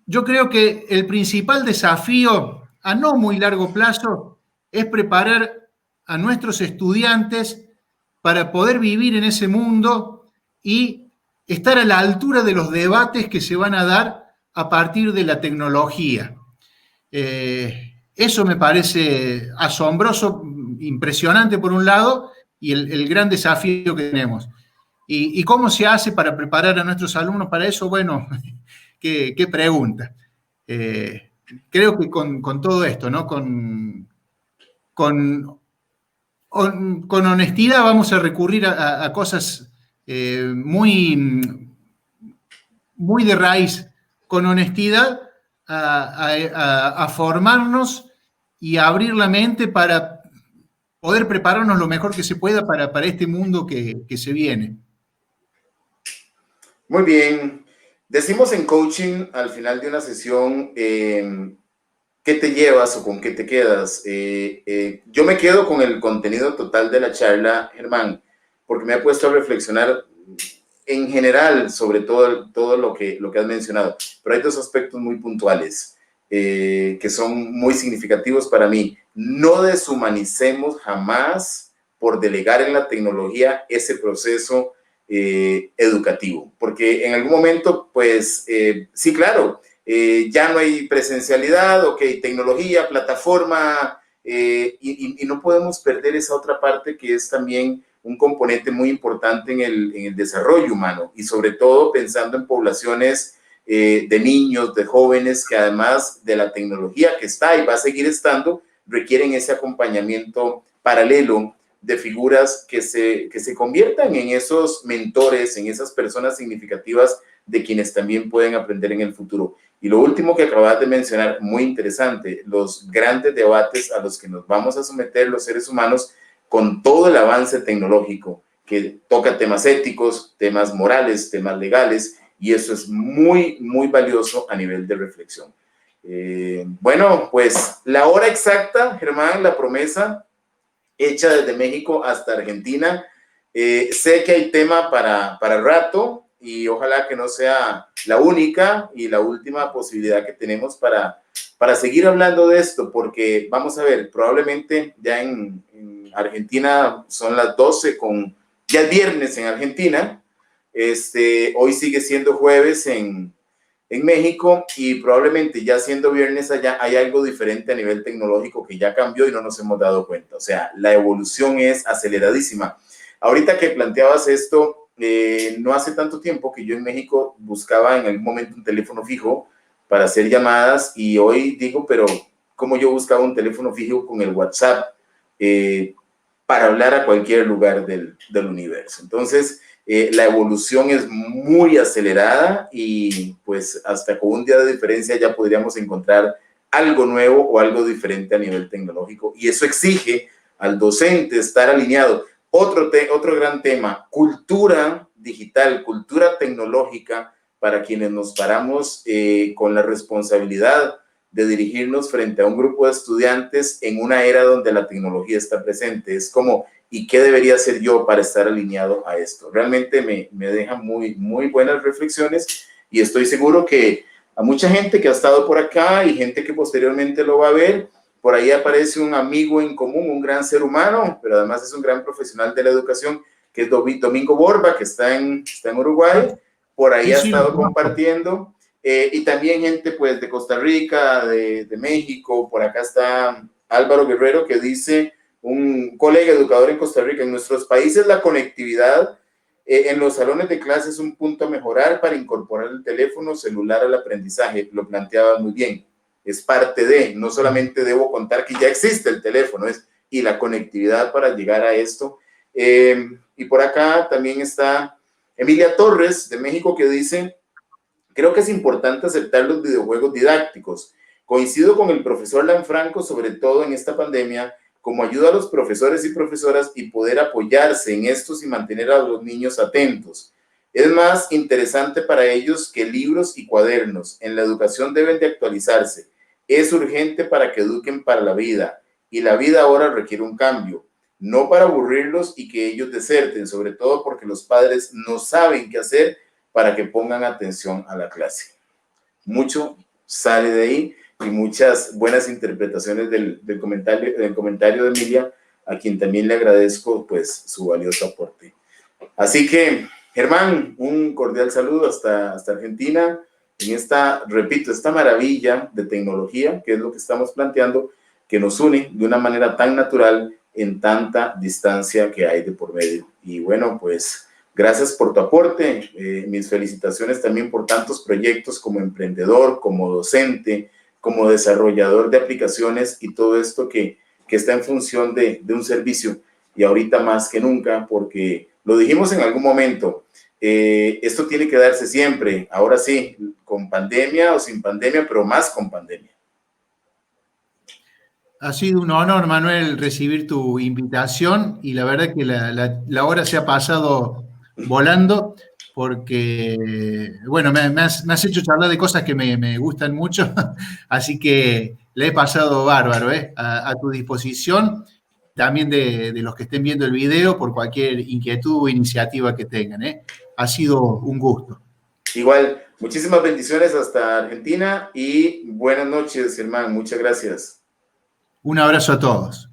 yo creo que el principal desafío a no muy largo plazo es preparar a nuestros estudiantes para poder vivir en ese mundo y estar a la altura de los debates que se van a dar a partir de la tecnología. Eso me parece asombroso, impresionante por un lado, y el gran desafío que tenemos. ¿Y cómo se hace para preparar a nuestros alumnos para eso? Bueno, qué pregunta. Creo que con todo esto, ¿no? Con honestidad vamos a recurrir a cosas muy, muy de raíz, con honestidad a formarnos y a abrir la mente para poder prepararnos lo mejor que se pueda para este mundo que se viene. Muy bien. Decimos en coaching al final de una sesión, ¿qué te llevas o con qué te quedas? Yo me quedo con el contenido total de la charla, Germán, porque me ha puesto a reflexionar en general sobre todo lo que has mencionado. Pero hay dos aspectos muy puntuales que son muy significativos para mí. No deshumanicemos jamás por delegar en la tecnología ese proceso educativo, porque en algún momento, pues, sí, claro, ya no hay presencialidad, ok, tecnología, plataforma, y no podemos perder esa otra parte que es también un componente muy importante en el desarrollo humano y sobre todo pensando en poblaciones de niños, de jóvenes que además de la tecnología que está y va a seguir estando, requieren ese acompañamiento paralelo de figuras que se conviertan en esos mentores, en esas personas significativas de quienes también pueden aprender en el futuro. Y lo último que acabas de mencionar, muy interesante, los grandes debates a los que nos vamos a someter los seres humanos con todo el avance tecnológico, que toca temas éticos, temas morales, temas legales, y eso es muy, muy valioso a nivel de reflexión. Bueno, pues la hora exacta, Germán, la promesa hecha desde México hasta Argentina. Sé que hay tema para rato y ojalá que no sea la única y la última posibilidad que tenemos para seguir hablando de esto, porque vamos a ver, probablemente ya en Argentina son las 12 ya es viernes en Argentina, hoy sigue siendo jueves en México y probablemente ya siendo viernes allá hay algo diferente a nivel tecnológico que ya cambió y no nos hemos dado cuenta. O sea, la evolución es aceleradísima. Ahorita que planteabas esto, no hace tanto tiempo que yo en México buscaba en algún momento un teléfono fijo para hacer llamadas y hoy digo, pero ¿cómo yo buscaba un teléfono fijo con el WhatsApp para hablar a cualquier lugar del universo? Entonces, la evolución es muy acelerada y pues hasta con un día de diferencia ya podríamos encontrar algo nuevo o algo diferente a nivel tecnológico y eso exige al docente estar alineado. Otro gran tema, cultura digital, cultura tecnológica para quienes nos paramos con la responsabilidad de dirigirnos frente a un grupo de estudiantes en una era donde la tecnología está presente. Es como, ¿y qué debería hacer yo para estar alineado a esto? Realmente me deja muy, muy buenas reflexiones y estoy seguro que a mucha gente que ha estado por acá y gente que posteriormente lo va a ver, por ahí aparece un amigo en común, un gran ser humano, pero además es un gran profesional de la educación, que es Domingo Borba, que está en Uruguay. Por ahí ha estado compartiendo. Y también gente pues de Costa Rica, de México, por acá está Álvaro Guerrero que dice, un colega educador en Costa Rica, en nuestros países la conectividad en los salones de clase es un punto a mejorar para incorporar el teléfono celular al aprendizaje, lo planteaba muy bien, es parte de, no solamente debo contar que ya existe el teléfono, y la conectividad para llegar a esto. Y por acá también está Emilia Torres de México que dice, creo que es importante aceptar los videojuegos didácticos. Coincido con el profesor Lanfranco, sobre todo en esta pandemia, como ayuda a los profesores y profesoras y poder apoyarse en estos y mantener a los niños atentos. Es más interesante para ellos que libros y cuadernos. En la educación deben de actualizarse. Es urgente para que eduquen para la vida y la vida ahora requiere un cambio, no para aburrirlos y que ellos deserten, sobre todo porque los padres no saben qué hacer para que pongan atención a la clase. Mucho sale de ahí y muchas buenas interpretaciones del comentario de Emilia, a quien también le agradezco pues su valioso aporte. Así que, Germán, un cordial saludo hasta Argentina, en repito, esta maravilla de tecnología, que es lo que estamos planteando, que nos une de una manera tan natural en tanta distancia que hay de por medio. Y bueno, pues gracias por tu aporte, mis felicitaciones también por tantos proyectos como emprendedor, como docente, como desarrollador de aplicaciones y todo esto que está en función de un servicio y ahorita más que nunca, porque lo dijimos en algún momento, esto tiene que darse siempre, ahora sí, con pandemia o sin pandemia, pero más con pandemia. Ha sido un honor, Manuel, recibir tu invitación y la verdad que la hora se ha pasado volando porque, bueno, me has hecho charlar de cosas que me gustan mucho, así que le he pasado bárbaro, a tu disposición, también de los que estén viendo el video por cualquier inquietud o iniciativa que tengan. Ha sido un gusto. Igual, muchísimas bendiciones hasta Argentina y buenas noches, hermano. Muchas gracias. Un abrazo a todos.